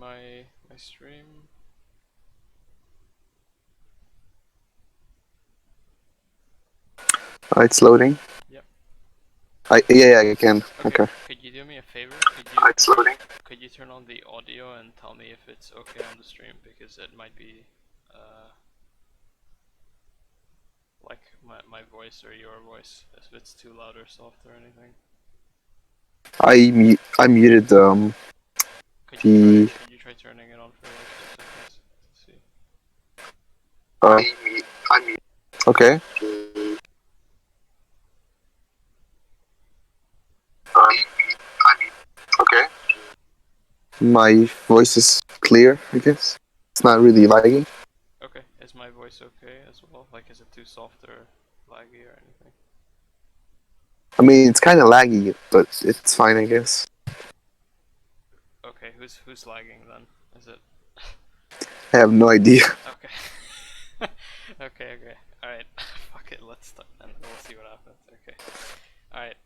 my stream? It's loading. Yep. Yeah, I can. Okay. Could you do me a favor? It's loading. Could you turn on the audio and tell me if it's okay on the stream, because it might be like my voice or your voice, if it's too loud or soft or anything. I muted Could the you try turning it on for like 2 seconds to see? okay. Okay. My voice is clear, I guess. It's not really lagging. Okay, is my voice okay as well? Like, is it too soft or laggy or anything? I mean, it's kind of laggy, but it's fine, I guess. Okay, who's lagging then? Is it? I have no idea. Okay. okay. Alright. Fuck it, let's start then. We'll see what happens. Okay. Alright,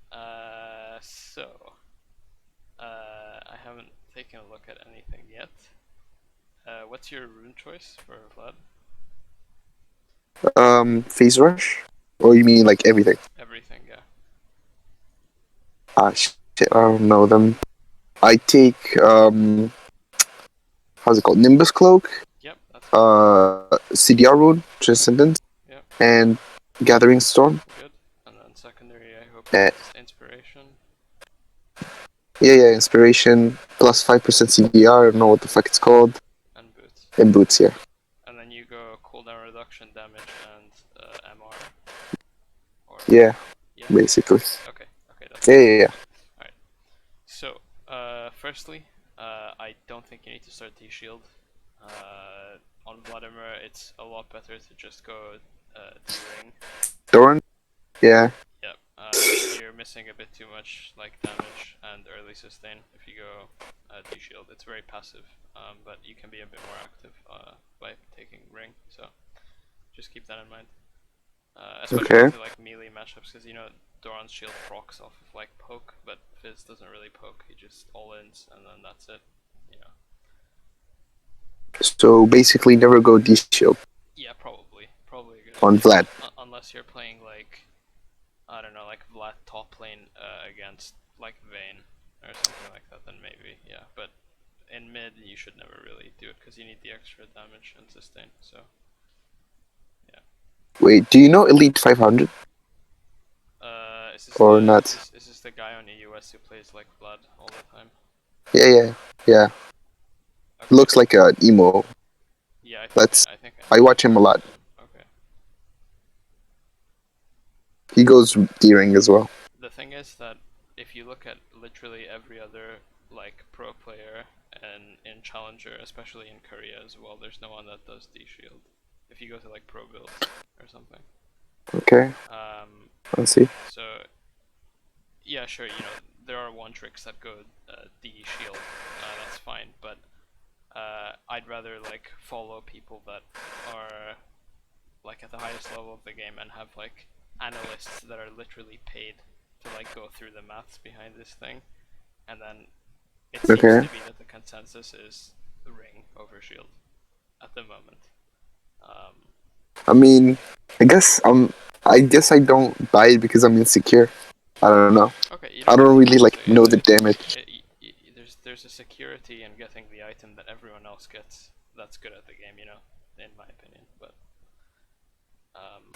I haven't taken a look at anything yet. What's your rune choice for Vlad? Phase rush? Or you mean like everything? Everything, yeah. Shit, I don't know them. I take how's it called? Nimbus Cloak. Yep, that's CDR Rune, Transcendence. Yep. And Gathering Storm. Good. And then secondary, I hope Uh, it's Inspiration. Yeah, Inspiration, plus 5% CDR, I don't know what the fuck it's called. And Boots. And Boots, yeah. And then you go cooldown reduction, damage, and MR. Or yeah, basically. Okay, that's Yeah. Alright. So, firstly, I don't think you need to start D-Shield. On Vladimir, it's a lot better to just go D-Ring. Doran? Yeah. Yep, you're missing a bit too much like damage and early sustain if you go D-Shield. It's very passive, but you can be a bit more active by taking Ring, so just keep that in mind. Especially into like melee matchups, because you know Doran's shield procs off of like poke, but Fizz doesn't really poke, he just all-ins and then that's it, you know. So basically never go D-Shield. Yeah, probably good. On Vlad. Unless you're playing like, I don't know, like Vlad top lane against like Vayne or something like that, then maybe, yeah. But in mid, you should never really do it because you need the extra damage and sustain, so yeah. Wait, do you know Elite 500? Or not? Is this the guy on the US who plays like Vlad all the time? Yeah. Okay. Looks like an emo. Yeah, I watch him a lot. Okay. He goes D-Ring as well. The thing is that if you look at literally every other like pro player and in Challenger, especially in Korea as well, there's no one that does D-Shield. If you go to like pro builds or something. Okay. Let's see. So yeah, sure, you know, there are one tricks that go D-Shield, that's fine, but I'd rather like follow people that are like at the highest level of the game and have like analysts that are literally paid to like go through the maths behind this thing, and then it seems to be that the consensus is Ring over Shield at the moment. I mean, I guess I don't buy it because I'm insecure. I don't know. Okay, I don't really like know the damage. There's a security in getting the item that everyone else gets that's good at the game, you know, in my opinion. But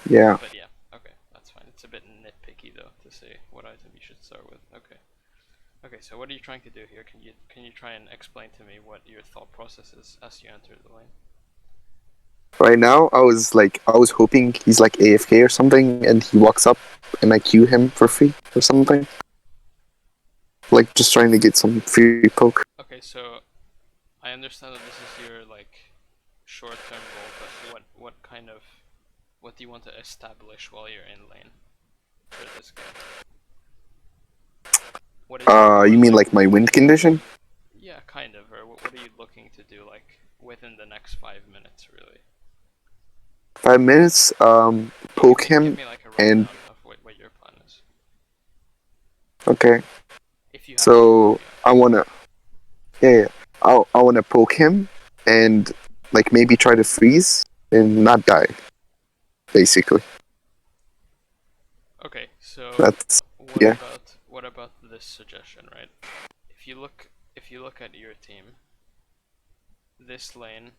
yeah. But yeah, okay, that's fine. It's a bit nitpicky though to say what item you should start with. Okay, so what are you trying to do here? Can you try and explain to me what your thought process is as you enter the lane? Right now, I was hoping he's like AFK or something, and he walks up, and I queue him for free or something. Like just trying to get some free poke. Okay, so I understand that this is your like short-term goal, but what do you want to establish while you're in lane for this game? You mean like my win condition? Yeah, kind of. Or what are you looking to do like within the next 5 minutes, really? 5 minutes. Poke him give me like a rundown of what your plan is. Okay. If you have so I wanna. Yeah. I want to poke him and like maybe try to freeze and not die. Basically, Okay, so that's yeah. what about this suggestion, right? If you look if you look at your team, this lane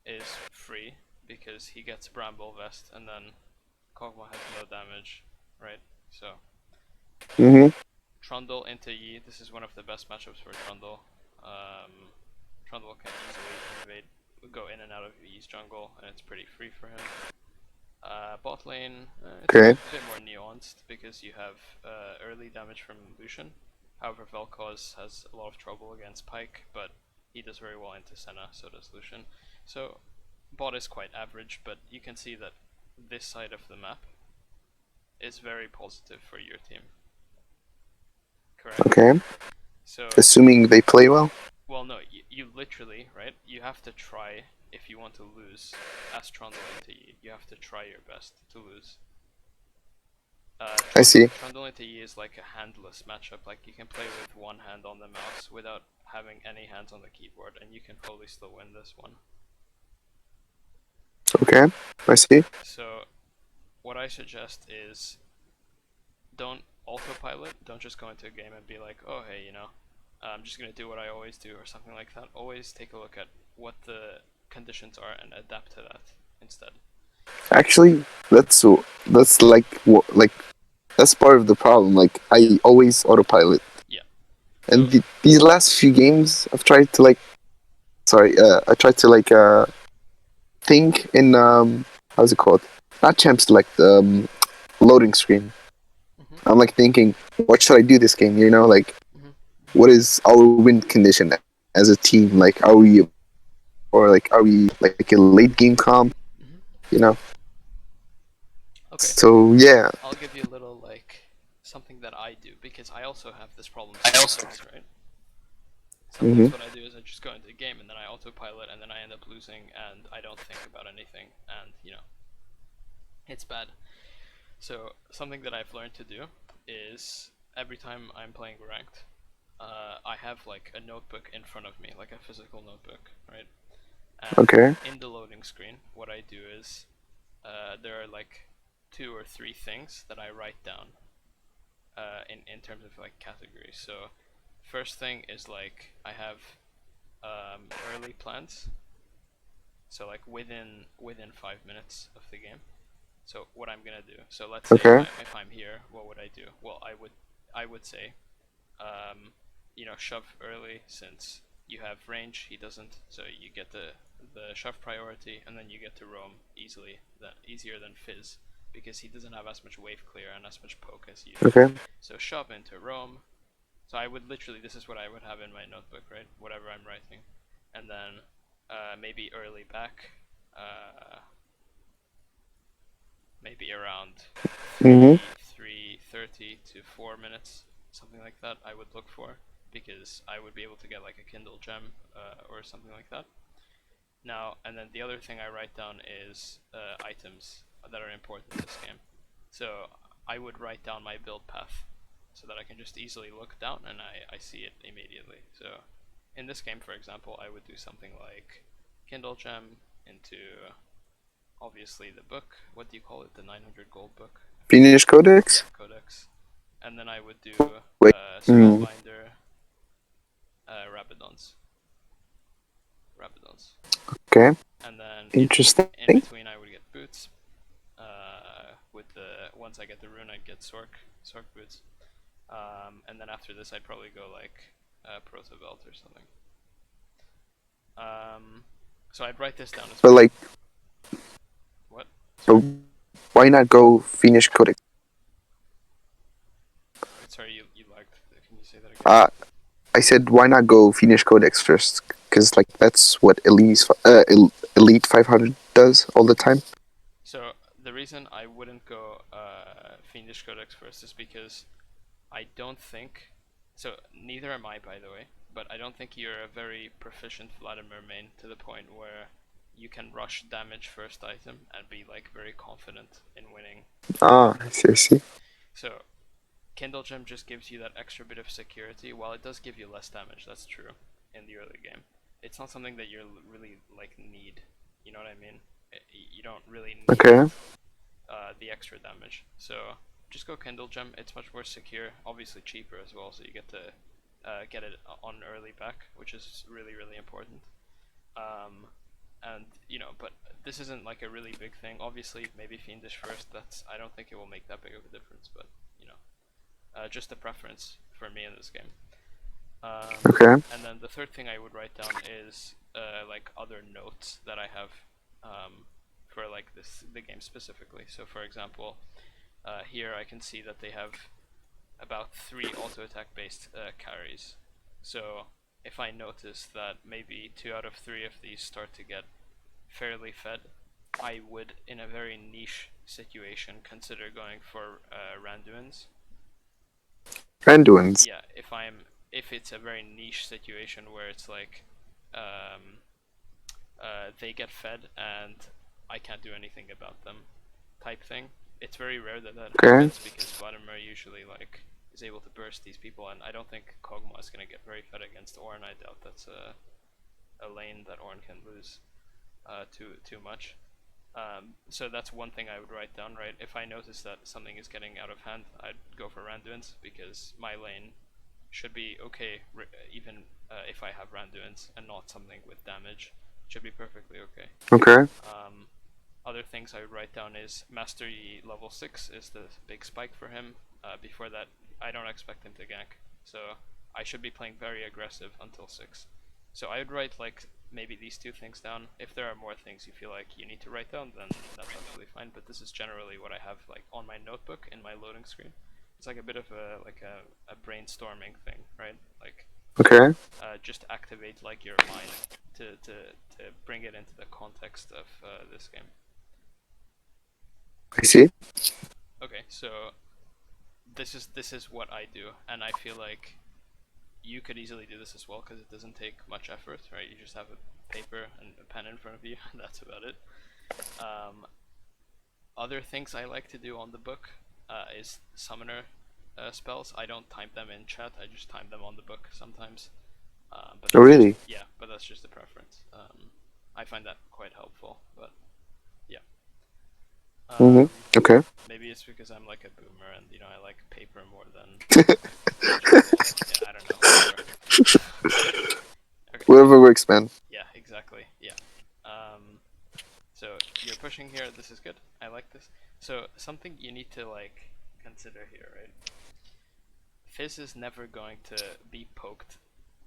is free because he gets Bramble Vest and then Kog'Maw has no damage, right? So Mhm. Trundle into Yi, this is one of the best matchups for Trundle. Um, Trundle can easily invade, go in and out of Yi's jungle, and it's pretty free for him. Bot lane, it's Okay. a bit more nuanced because you have early damage from Lucian. However, Vel'Koz has a lot of trouble against Pyke, but he does very well into Senna, so does Lucian. So bot is quite average, but you can see that this side of the map is very positive for your team, correct? Okay. So, Assuming they play well. well, no, you literally, right? You have to try, if you want to lose as Trundle into Yi, you have to try your best to lose. I see. Trundle into Yi is like a handless matchup. Like you can play with one hand on the mouse without having any hands on the keyboard, and you can probably still win this one. Okay. I see. So what I suggest is don't autopilot. Don't just go into a game and be like, oh hey, I'm just gonna do what I always do or something like that. Always take a look at what the conditions are and adapt to that instead. Actually, that's like that's part of the problem. Like I always autopilot, Yeah. and So. these last few games, I've tried to like. Sorry, I tried to like think in how's it called? Not champ select, loading screen. Mhm. I'm like thinking, what should I do this game? Like Mhm. what is our win condition as a team? Like, are we or like are we like a late game comp? Mhm. You know. Okay. So yeah. I'll give you a little like something that I do because I also have this problem I also. sometimes, right? Mm-hmm. Sometimes what I do is I just go into the game and then I autopilot and then I end up losing and I don't think about anything and it's bad. So something that I've learned to do is every time I'm playing ranked, I have like a notebook in front of me, like a physical notebook, right? And Okay. in the loading screen, what I do is there are like 2 or 3 things that I write down in terms of like categories. So first thing is like I have early plans, so like within 5 minutes of the game. So what I'm gonna do. So let's say Okay. if I'm here, what would I do? Well, I would say shove early since you have range. He doesn't, so you get the shove priority, and then you get to roam easier than Fizz because he doesn't have as much wave clear and as much poke as you do. Okay. So shove into roam. So I would literally, this is what I would have in my notebook, right? Whatever I'm writing, and then maybe early back, uh, maybe around Mm-hmm. 3:30 to 4 minutes, something like that. I would look for because I would be able to get like a Kindle gem or something like that. Now, and then the other thing I write down is items that are important this game. So I would write down my build path so that I can just easily look down and I see it immediately. So in this game, for example, I would do something like Kindle gem into obviously the book. What do you call it? The 900 gold book? I forget. Finish codex. Yeah, Codex. And then I would do Wait. Mm. Spellbinder, Rabadons. Rabadons. Okay. And then Interesting. in between I would get boots. With the once I get the rune, I'd get Sork boots. And then after this, I'd probably go like Proto Belt or something. Um, so I'd write this down as But well. like, What? but Sorry. why not go finish codex? Wait, sorry, you lagged. Can you say that again? Uh, I said why not go finish codex first? Because like that's what elite 500 does all the time. So the reason I wouldn't go Fiendish Codex first is because I don't think. So neither am I, by the way. But I don't think you're a very proficient Vladimir main to the point where you can rush damage first item and be like very confident in winning Ah, I see. I see. So Kindle Gem just gives you that extra bit of security. While it does give you less damage, that's true. in the early game. It's not something that you really like need. You know what I mean? You don't really need Okay. the extra damage. So just go Kindle Gem. It's much more secure, obviously cheaper as well. So you get to get it on early back, which is really really important. Um, and but this isn't like a really big thing. Obviously, maybe Fiendish first. That's I don't think it will make that big of a difference, but just a preference for me in this game. Okay. And then the third thing I would write down is like other notes that I have for like the game specifically. So for example, here I can see that they have about 3 auto attack based carries. So if I notice that maybe 2 out of 3 of these start to get fairly fed, I would, in a very niche situation, consider going for Randuins. Randuins. Yeah, if it's a very niche situation where it's like um, they get fed and I can't do anything about them, type thing. It's very rare that that Okay. happens because Vladimir usually like is able to burst these people, and I don't think Kog'Maw is gonna get very fed against Ornn. I doubt that's a lane that Ornn can lose too much. So that's one thing I would write down, right? If I notice that something is getting out of hand, I'd go for Randuins because my lane should be okay, even if I have Randuins and not something with damage. It should be perfectly okay. Okay. Um, Other things I would write down is Mastery level 6 is the big spike for him. Before that, I don't expect him to gank, so I should be playing very aggressive until 6. So I would write like maybe these 2 things down. If there are more things you feel like you need to write down, then that's absolutely fine. But this is generally what I have like on my notebook in my loading screen. It's like a bit of a brainstorming thing, right? Like Okay. just activate like your mind to bring it into the context of this game. I see. Okay, so this is what I do, and I feel like you could easily do this as well because it doesn't take much effort, right? You just have a paper and a pen in front of you, and that's about it. Um, Other things I like to do on the book is summoner spells. I don't time them in chat. I just time them on the book sometimes. But Oh, that's just really? yeah, but that's just a preference. I find that quite helpful, but yeah. Mhm. Okay. Maybe it's because I'm like a boomer and I like paper more than digital. Yeah, I don't know, whatever. Okay, so Whatever works, man. yeah, exactly. Yeah. Um, so you're pushing here. This is good. I like this. So something you need to like consider here, right? Fizz is never going to be poked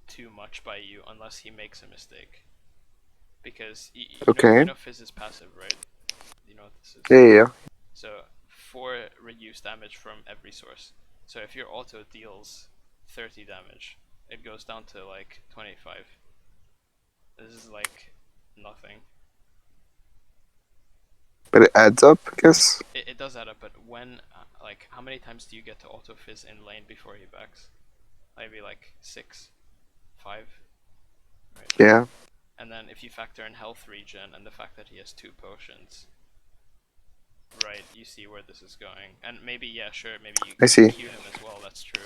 too much by you unless he makes a mistake, because you Okay. know Fizz is passive, right? You know what this is. Yeah, yeah, yeah. So 4 reduced damage from every source. So if your auto deals 30 damage, it goes down to like 25. This is like nothing. But it adds up, I guess. It does add up, but when like how many times do you get to auto fizz in lane before he backs? Maybe like 6, 5, right? Yeah. And then if you factor in health regen and the fact that he has 2 potions, right? You see where this is going, and maybe yeah, sure, maybe you I see. Q him as well. That's true.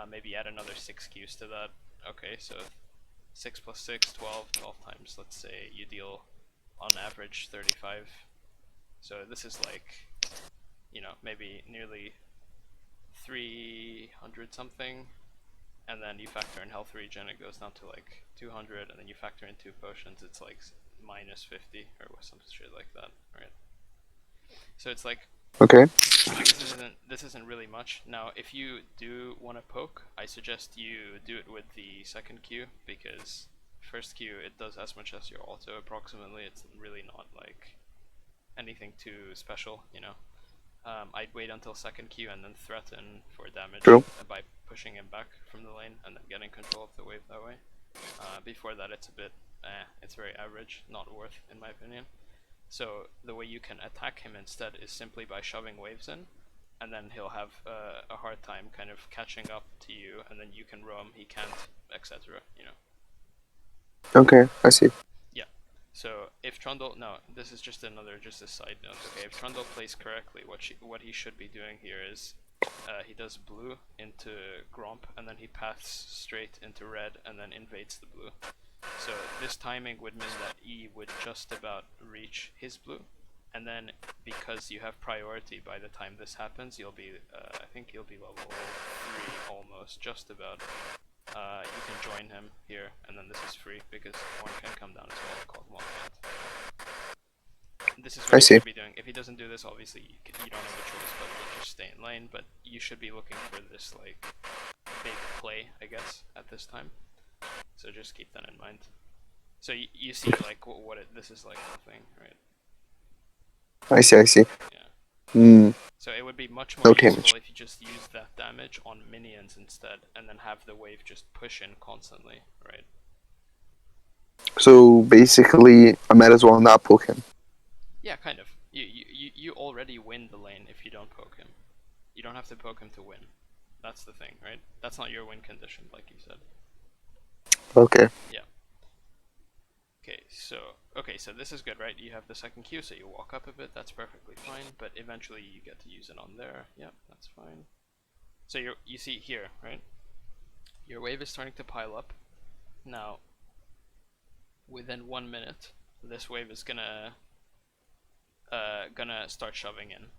Maybe add another 6 Qs to that. Okay, so 6 plus 6, 12, 12 times. Let's say you deal on average 35. So this is like maybe nearly 300 something, and then you factor in health regen, it goes down to like 200, and then you factor in 2 potions, it's like minus 50 or some shit like that, right? So it's like Okay. this isn't really much. Now, if you do want to poke, I suggest you do it with the second Q, because first Q it does as much as your auto approximately. It's really not like anything too special. I'd wait until second Q and then threaten for damage True. by pushing him back from the lane and then getting control of the wave that way. Before that, it's a bit, it's very average, not worth, in my opinion. So the way you can attack him instead is simply by shoving waves in, and then he'll have a hard time kind of catching up to you, and then you can roam, he can't, etc. Okay. I see. Yeah. So if Trundle, no, this is just a side note. Okay, if Trundle plays correctly, what he should be doing here is he does blue into Gromp, and then he paths straight into red, and then invades the blue. So this timing would mean that E would just about reach his blue, and then because you have priority by the time this happens, you'll be, I think you'll be level 3 almost, just about. You can join him here, and then this is free because one can come down as well, called one can't. This is I what you see. should be doing. If he doesn't do this, obviously you don't have a choice but to just stay in lane, but you should be looking for this, like, big play, I guess, at this time. So just keep that in mind. So you see, like, this is like the thing, right? I see. I see. Yeah. Hmm. So it would be much more No useful damage. if you just use that damage on minions instead, and then have the wave just push in constantly, right? So basically, I might as well not poke him. Yeah, kind of. You already win the lane if you don't poke him. You don't have to poke him to win. That's the thing, right? That's not your win condition, like you said. Okay. Yeah. Okay, so this is good, right? You have the second Q, so you walk up a bit. That's perfectly fine. But eventually you get to use it on there. Yeah, that's fine. So you see here, right? Your wave is starting to pile up. Now, within 1 minute, this wave is gonna start shoving in.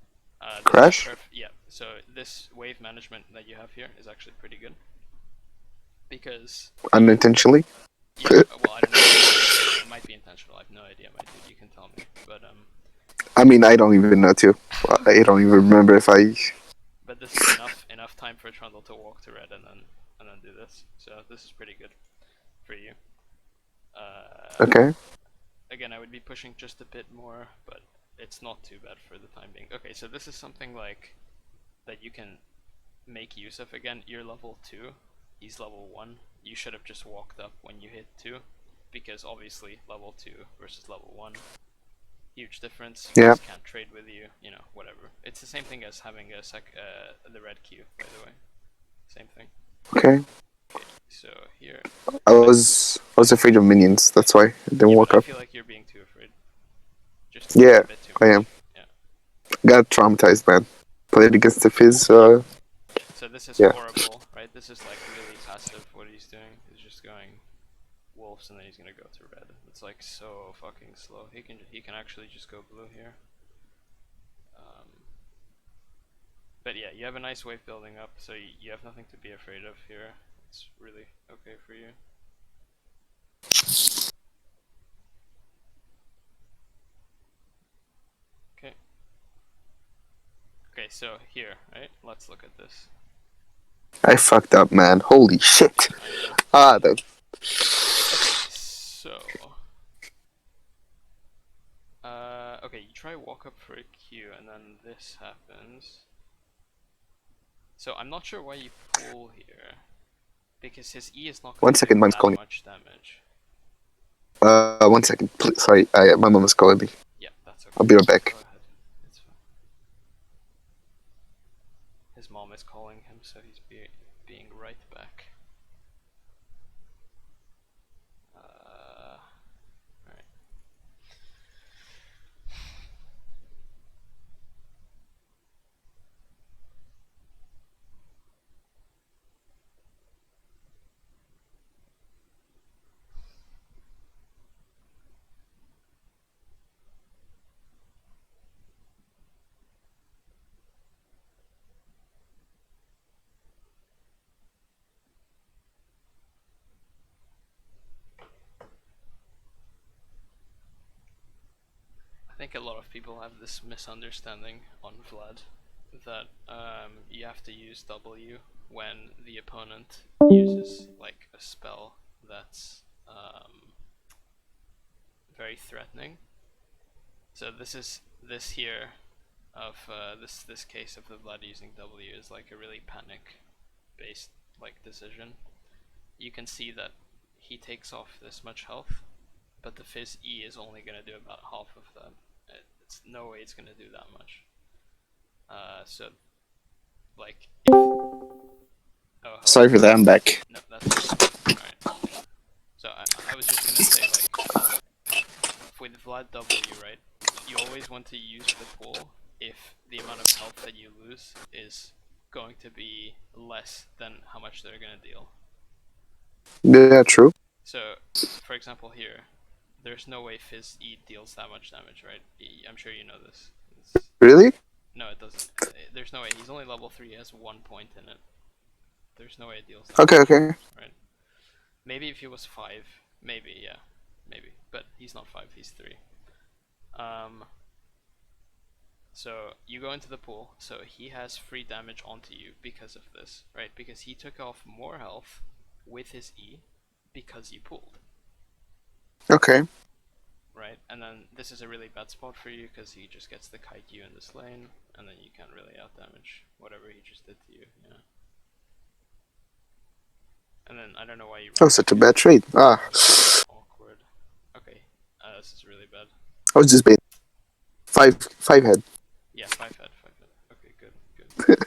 Crash Yeah. So this wave management that you have here is actually pretty good because unintentionally. yeah. Well, I don't know. It might be intentional. I have no idea, my dude. You can tell me, but I mean, I don't even know too. I don't even remember if I. but this is enough time for Trundle to walk to red and then do this. So this is pretty good for you. Okay. Again, I would be pushing just a bit more, but it's not too bad for the time being. Okay, so this is something like that you can make use of again. You're level 2, he's level 1. You should have just walked up when you hit 2, because obviously level 2 versus level 1, huge difference. Yeah. Just can't trade with you, whatever. It's the same thing as having the red Q, by the way. Same thing. Okay. Okay, so here. I was afraid of minions. That's why I didn't Yeah, but walk I up. feel like you're being too afraid. Just Yeah, a bit too I much. am. Yeah. Got traumatized, man. Played against the Fizz. So this is Yeah. horrible, right? This is like really passive. What he's doing is just going wolves, and then he's gonna go to red. It's like so fucking slow. He can actually just go blue here. But yeah, you have a nice wave building up, so you have nothing to be afraid of here. It's really okay for you. Okay. Okay, so here, right? Let's look at this. I fucked up, man. Holy shit. I know. The. Okay, so okay, you try walk up for a Q, and then this happens. So I'm not sure why you pull here, because his E is not One gonna do second, mom's that calling. much damage. 1 second. Please. Sorry, my mom is calling me. Yeah, that's okay. I'll be right back. Go ahead. It's fine. His mom is calling him, so he's being right back. Alright. I think a lot of people have this misunderstanding on Vlad that you have to use W when the opponent uses like a spell that's very threatening. So this here of this case of the Vlad using W is like a really panic based like decision. You can see that he takes off this much health, but the Fizz E is only gonna do about half of that. It's no way it's gonna do that much. So like if oh hello. Sorry for that. I'm back. No, that's okay. Alright. So I was just gonna say, like, with Vlad W, right? You always want to use the pull if the amount of health that you lose is going to be less than how much they're gonna deal. Yeah, true. So, for example, here, there's no way Fizz E deals that much damage, right? I'm sure you know this. It's... Really? No, it doesn't. There's no way. He's only level 3, he has 1 point in it. There's no way it deals that Okay, much, okay. right? Maybe if he was 5, maybe, yeah. Maybe. But he's not 5, he's 3. Um, so you go into the pool, so he has free damage onto you because of this, right? Because he took off more health with his E because you pooled. Okay. Right, and then this is a really bad spot for you because he just gets the kite you in this lane, and then you can't really out damage whatever he just did to you. Yeah. And then I don't know why you Oh, ran such back a here. bad trade. Ah, That was awkward. Okay, this is really bad. I was just baiting. Five head. Yeah, 5 head, 5 head. Okay, good, good.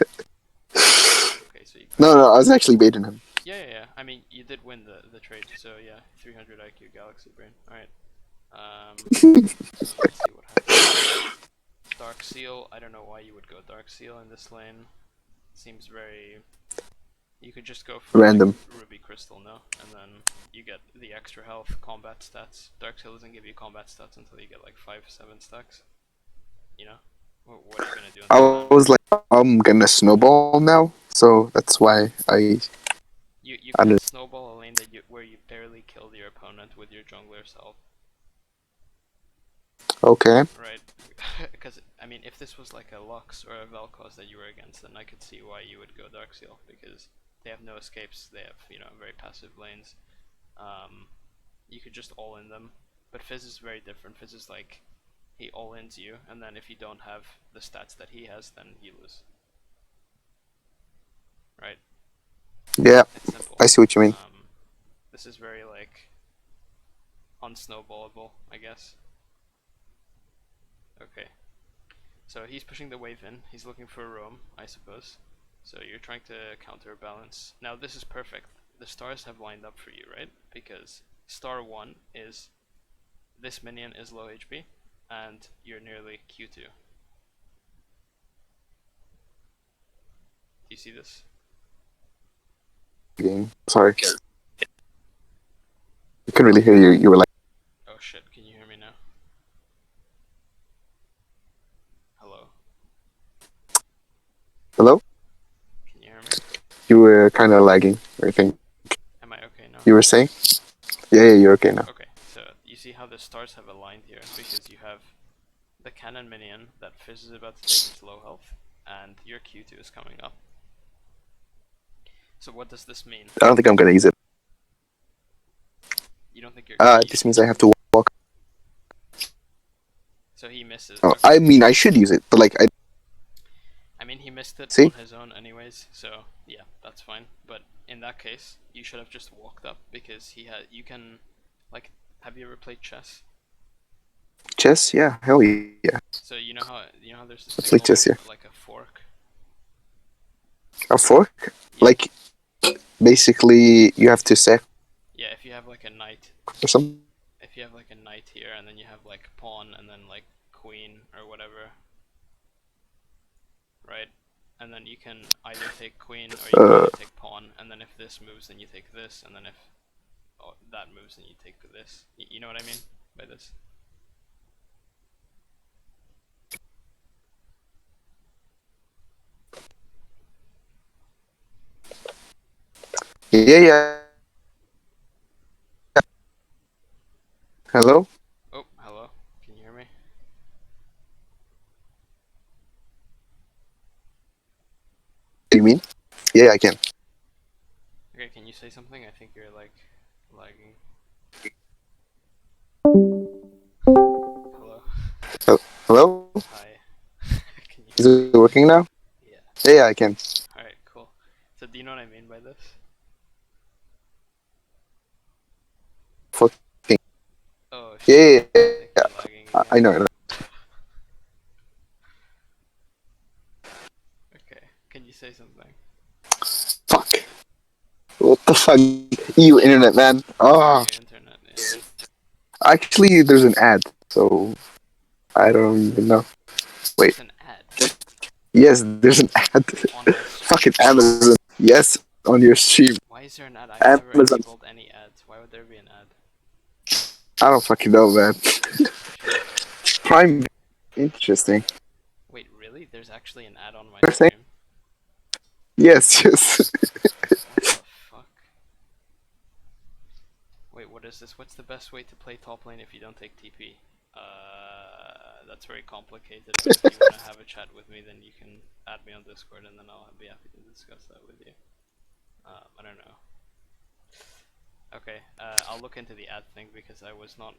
Okay, so you No, push. no, I was actually baiting him. Yeah. I mean, you did win the trade, so yeah, 300 IQ Galaxy Brain. All right. So let's see what happens. Dark Seal. I don't know why you would go Dark Seal in this lane. Seems very. You could just go for like Random. Ruby Crystal, no? And then you get the extra health, combat stats. Dark Seal doesn't give you combat stats until you get like 5-7 stacks. You know? What are you gonna do in I this lane? was like, I'm gonna snowball now, so that's why You I can't don't. snowball a lane where you barely killed your opponent with your jungler's health. Okay. Right? Because, I mean, if this was like a Lux or a Vel'Koz that you were against, then I could see why you would go Dark Seal, because they have no escapes, they have, very passive lanes. You could just all in them. But Fizz is very different. Fizz is like, he all ins you, and then if you don't have the stats that he has, then you lose. Right? Yeah, It's simple. I see what you mean. This is very, like, unsnowballable, I guess. Okay. So he's pushing the wave in. He's looking for a roam, I suppose. So you're trying to counterbalance. Now this is perfect. The stars have lined up for you, right? Because star 1 is this minion is low HP, and you're nearly Q2. Do you see this? Game. Sorry, I couldn't really hear you. You were like, Oh shit, can you hear me now? Hello? hello? Can you hear me? You were kind of lagging. I think Am I okay now? you were saying. Yeah, you're okay now. Okay, so you see how the stars have aligned here, because you have the cannon minion that Fizz is about to take its low health, and your Q2 is coming up. So what does this mean? I don't think I'm gonna use it. You don't think you're gonna use This it? means I have to walk. So he misses. Oh, Okay. I mean, I should use it, but like, I mean, he missed it see. on his own anyways, so yeah, that's fine. But in that case, you should have just walked up, because he had. You can, like, have you ever played chess? Chess, yeah, hell yeah. So you know how there's this Let's thing play called chess, yeah. like a fork. A fork? Yeah. Like, basically, you have to sack Yeah. If you have like a knight, or something. if you have like a knight here, and then you have like pawn, and then like queen or whatever, right? And then you can either take queen or you can either take pawn, and then if this moves, then you take this, and then if that moves, then you take this. You know what I mean by this? Yeah, yeah. Hello? Oh, hello. Can you hear me? You mean? Yeah, I can. Okay, can you say something? I think you're like lagging. Hello. Hello? Hi. Can you Is hear me? it working now? Yeah. Yeah, I can. Alright, cool. So do you know what I mean by this? Fucking. Oh Yeah, shit. yeah, I think yeah. you're lagging again. I know it. Okay. Can you say something? Fuck. What the fuck? You internet, man. Oh. Your internet, yeah. Actually, there's an ad, so I don't even know. Wait. There's an ad Yes, there's an ad. on my Fucking Amazon. Yes, on your stream. Why is there an ad? I've never Amazon. enabled any ads. Why would there be an ad? I don't fucking know, man. Shit. Prime. Interesting. Wait, really? There's actually an ad on my You're saying? stream? Yes, yes. What the fuck? Wait, what is this? What's the best way to play top lane if you don't take TP? That's very complicated, but if you want to have a chat with me, then you can add me on Discord and then I'll be happy to discuss that with you. I don't know. Okay, I'll look into the ad thing because I was not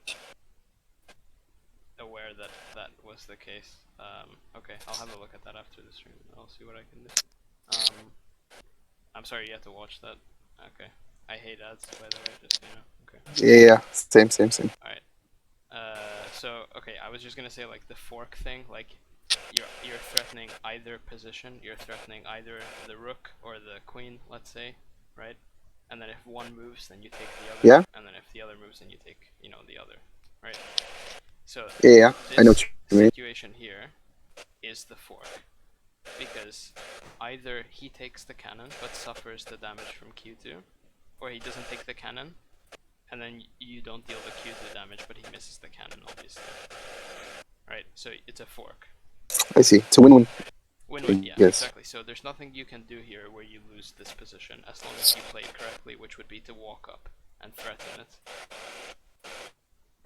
aware that that was the case. Okay, I'll have a look at that after the stream and I'll see what I can do. I'm sorry you had to watch that. Okay. I hate ads, by the way, just so you know. Okay. Yeah. Same. Alright. So okay, I was just gonna say like the fork thing, like you're threatening either position. You're threatening either the rook or the queen, let's say, right? And then if one moves, then you take the other. Yeah. And then if the other moves, then you take, the other, right? So Yeah. I know this what you mean. situation here is the fork, because either he takes the cannon but suffers the damage from Q2, or he doesn't take the cannon and then you don't deal the Q2 damage, but he misses the cannon, obviously. Right, so it's a fork. I see. It's a win-win. Win-win, yeah, Yes. exactly. So there's nothing you can do here where you lose this position, as long as you play it correctly, which would be to walk up and threaten it.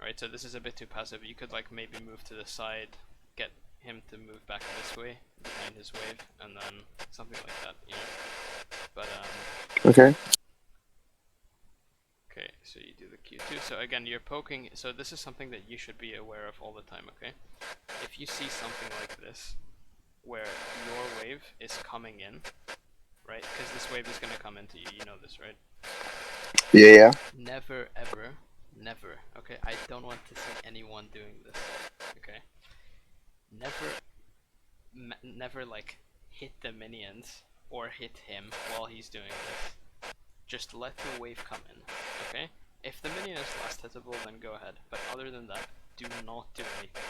Right, so this is a bit too passive. You could like maybe move to the side, get him to move back this way, behind his wave, and then something like that, But, Okay. okay, so you do the Q2. So again, you're poking. So this is something that you should be aware of all the time, okay? If you see something like this, where your wave is coming in, right? Because this wave is going to come into you, you know this, right? Yeah. Never, ever, never, okay? I don't want to see anyone doing this, okay? Never like hit the minions or hit him while he's doing this. Just let the wave come in, okay? If the minion is last hittable, then go ahead. But other than that, do not do anything.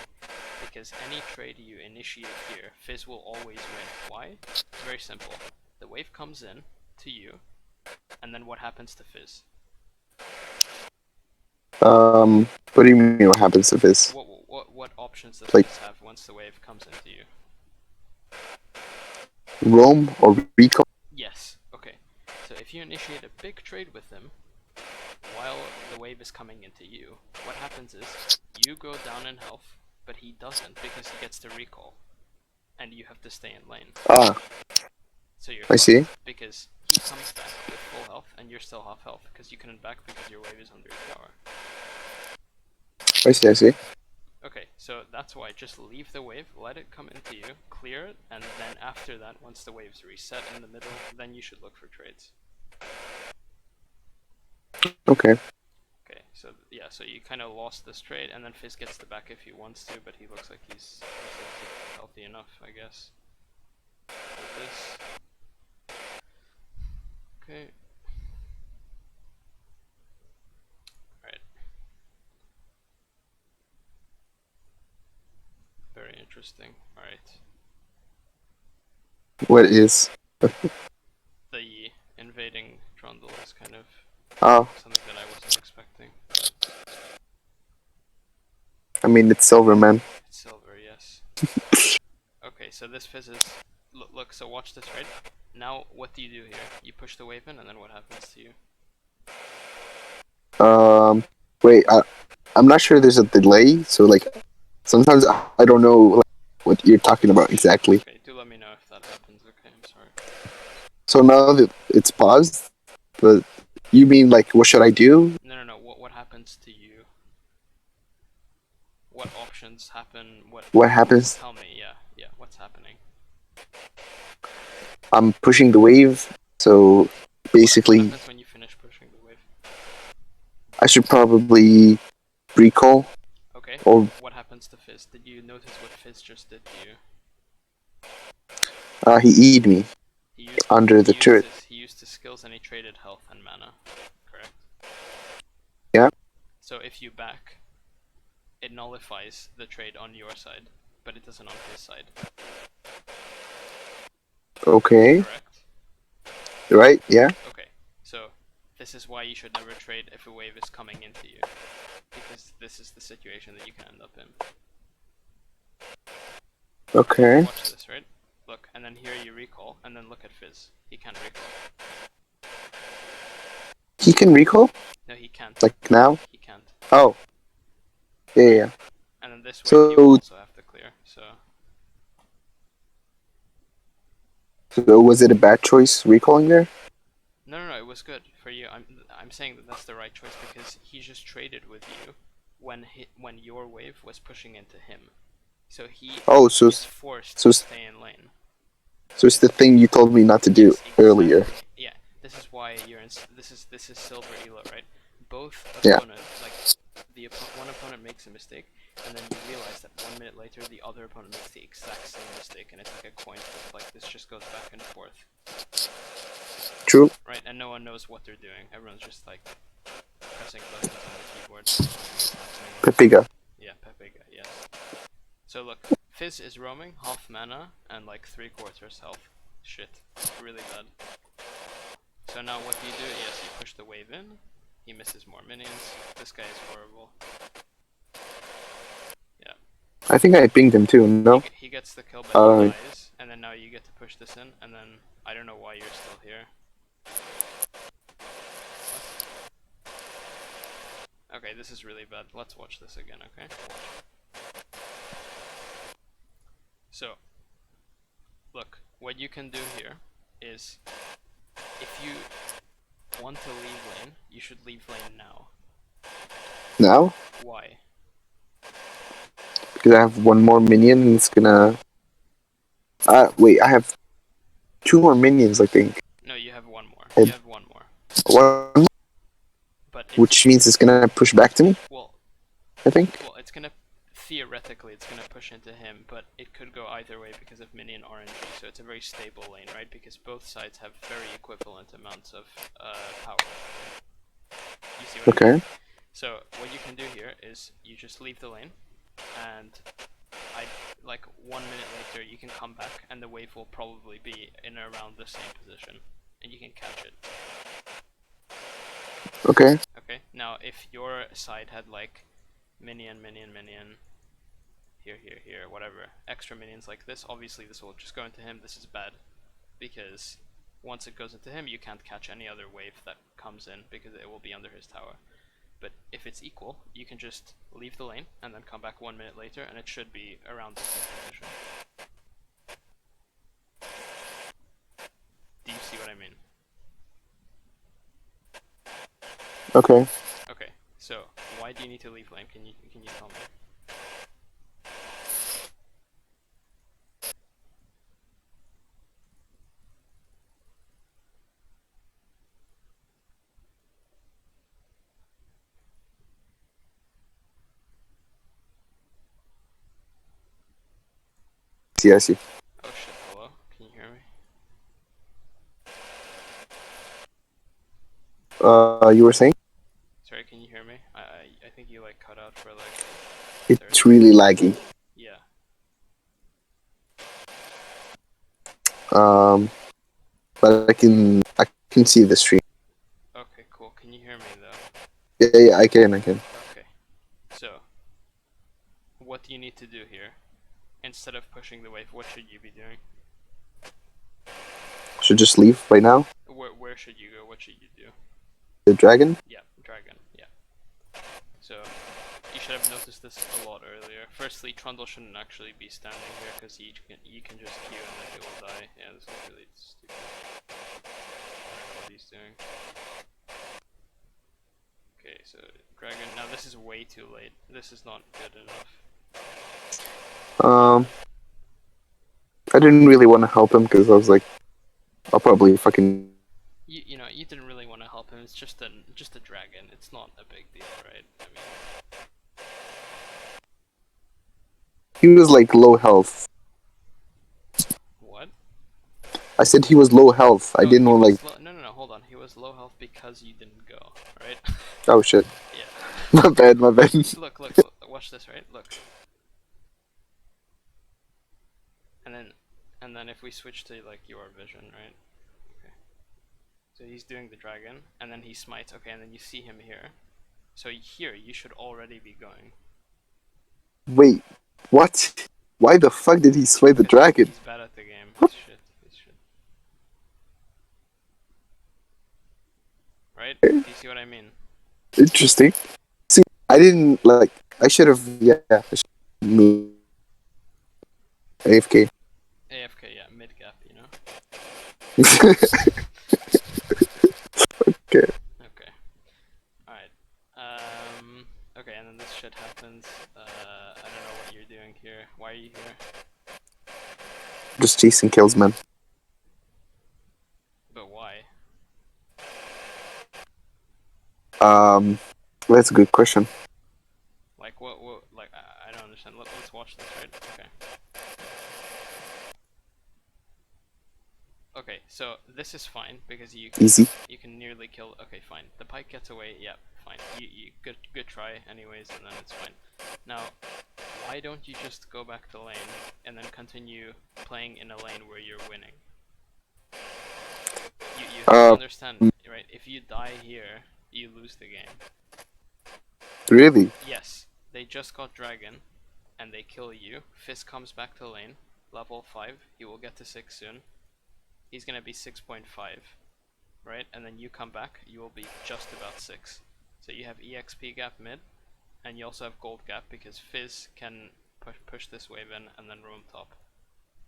Because any trade you initiate here, Fizz will always win. Why? It's very simple. The wave comes in to you, and then what happens to Fizz? What do you mean? What happens to this? What options does Like- Fizz have once the wave comes into you? Roam or recall? Yes. Okay. So if you initiate a big trade with him, while the wave is coming into you, what happens is you go down in health, but he doesn't because he gets to recall, and you have to stay in lane. Ah, So you're I fucked, see. because he comes back with full health and you're still half health because you couldn't back because your wave is under your tower. I see. Okay, so that's why just leave the wave, let it come into you, clear it, and then after that, once the wave's reset in the middle, then you should look for trades. Okay. Okay, so yeah, so you kind of lost this trade, and then Fizz gets the back if he wants to, but he looks like he's healthy enough, I guess. With this. Okay. Alright. Very interesting. Alright. What is? The invading Trundle is kind of Oh, something that I wasn't expecting. I mean it's silver, man. It's silver, yes. Okay, so this Fizz is... Look, so watch this, right? Now, what do you do here? You push the wave in, and then what happens to you? Wait. I'm not sure there's a delay, so like sometimes I don't know like, what you're talking about exactly. Okay, do let me know if that happens, okay? I'm sorry. So now that it's paused, but you mean like what should I do? No. What happens to you? What options happen? What happens? Tell me, yeah, what's happening? I'm pushing the wave, so basically What happens when you finish pushing the wave? I should probably recall. Okay, Or what happens to Fizz? Did you notice what Fizz just did to you? he E'd me under the turret. He used his skills and he traded health and mana, correct? Yeah. So if you back, it nullifies the trade on your side, but it doesn't on his side. Okay. Correct? Right? Yeah. Okay, so this is why you should never trade if a wave is coming into you, because this is the situation that you can end up in. Okay. Watch this, right? Look, and then here you recall, and then look at Fizz. He can't recall. He can recall? No, he can't. Like now? He can't. Oh. Yeah, Right? yeah. And then this wave you So, also have to clear. so was it a bad choice recalling there? No, it was good for you. I'm saying that that's the right choice because he just traded with you when your wave was pushing into him. So he Oh, so is forced so to stay in lane. so it's the thing you told me not to do Yes, earlier. exactly. Yeah, this is why you're in. This is silver elo, right? Both Yeah. opponent like one opponent makes a mistake, and then you realize that 1 minute later the other opponent makes the exact same mistake, and it's like a coin flip. Like this just goes back and forth, True. right? And no one knows what they're doing. Everyone's just like pressing buttons on the keyboard. Nothing is happening. Pepiga. Yeah, Pepega. Yes. So look, Fizz is roaming, half mana, and like 3/4 health. Shit, really bad. So now what do you do? Yes, you push the wave in. He misses more minions. This guy is horrible. Yeah. I think I pinged him too. No. He gets the kill, but he dies, and then now you get to push this in, and then I don't know why you're still here. What? Okay, this is really bad. Let's watch this again, okay? So, look, what you can do here is, if you want to leave lane, you should leave lane now. Now? Why? Because I have one more minion and it's gonna. Wait, I have two more minions, I think. No, you have one more. And You have one more. one, But it's which means it's gonna push back to me, well, I think. well, it's gonna theoretically it's gonna push into him, but it could go either way because of minion RNG. So it's a very stable lane, right? Because both sides have very equivalent amounts of power. You see what I mean? Okay. So what you can do here is you just leave the lane, and I like 1 minute later you can come back, and the wave will probably be in around the same position, and you can catch it. Okay. Okay. Now if your side had like minion, here, whatever, extra minions like this, obviously this will just go into him. This is bad because once it goes into him, you can't catch any other wave that comes in because it will be under his tower. But if it's equal, you can just leave the lane and then come back 1 minute later, and it should be around the same position. Do you see what I mean? Okay. Okay, so why do you need to leave lane? Can you tell me? See, I see. Oh shit, hello? Can you hear me? You were saying? Sorry, can you hear me? I think you like cut out for like It's 30. really laggy. Yeah. Um, but I can see the stream. Okay, cool. Can you hear me though? Yeah, I can. Okay. So, what do you need to do here? Instead of pushing the wave, what should you be doing? Should just leave right now. Where should you go? What should you do? The dragon. Yeah, dragon. Yeah. So, you should have noticed this a lot earlier. Firstly, Trundle shouldn't actually be standing here because you can just Q and then he will die. Yeah, this is really stupid. I don't know what he's doing. Okay, so dragon. Now this is way too late. This is not good enough. Um, I didn't really want to help him because I was like, I'll probably fucking. You didn't really want to help him. It's just a dragon. It's not a big deal, right? I mean, He was like low health. what? I said he was low health. I No, didn't he know like. was low. No. Hold on. He was low health because you didn't go, right? Oh shit. Yeah. My bad. My bad. Look. Watch this, right? Look. And then if we switch to like your vision, right? Okay. So he's doing the dragon, and then he smites. Okay, and then you see him here. So here you should already be going Wait, what? Why the fuck did he sway the because dragon? he's bad at the game. He's shit. He's shit. Right? Do you see what I mean? Interesting. See, I didn't like. I should have. Yeah, I should have moved AFK. AFK, yeah, mid gap, you know. Okay. Okay. All right. Okay, and then this shit happens. I don't know what you're doing here. Why are you here? Just chasing kills, man. But why? Um, that's a good question. Like what? Like I don't understand. Let's watch this, right? Okay. Okay, so this is fine because Easy. you can nearly kill. Okay, fine. The pike gets away. Yeah, fine. You good try, anyways, and then it's fine. Now, why don't you just go back to lane and then continue playing in a lane where you're winning? You have to Uh, understand, right? If you die here, you lose the game. really? Yes, they just got dragon, and they kill you. Fizz comes back to lane, level 5. He will get to 6 soon. He's gonna be 6.5. Right? And then you come back, you will be just about 6. So you have EXP gap mid, and you also have gold gap because Fizz can push this wave in and then roam top.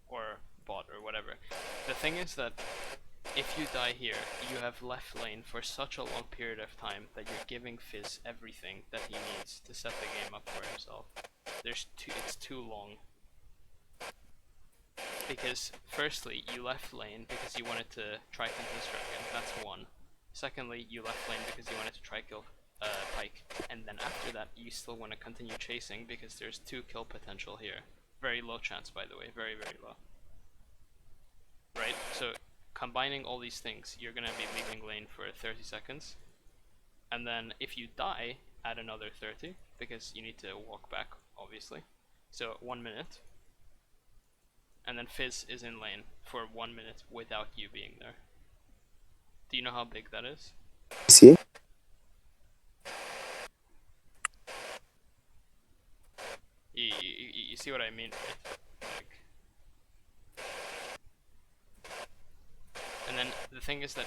Or bot or whatever. The thing is that if you die here, you have left lane for such a long period of time that you're giving Fizz everything that he needs to set the game up for himself. It's too long. Because firstly, you left lane because you wanted to try contest dragon. That's one. Secondly, you left lane because you wanted to try kill Pike, and then after that, you still want to continue chasing because there's 2 kill potential here. Very low chance, by the way, very low. Right? So combining all these things, you're gonna be leaving lane for 30 seconds, and then if you die, add another 30 because you need to walk back, obviously. So 1 minute. And then Fizz is in lane for 1 minute without you being there. Do you know how big that is? See? You see what I mean, right? Like, and then the thing is that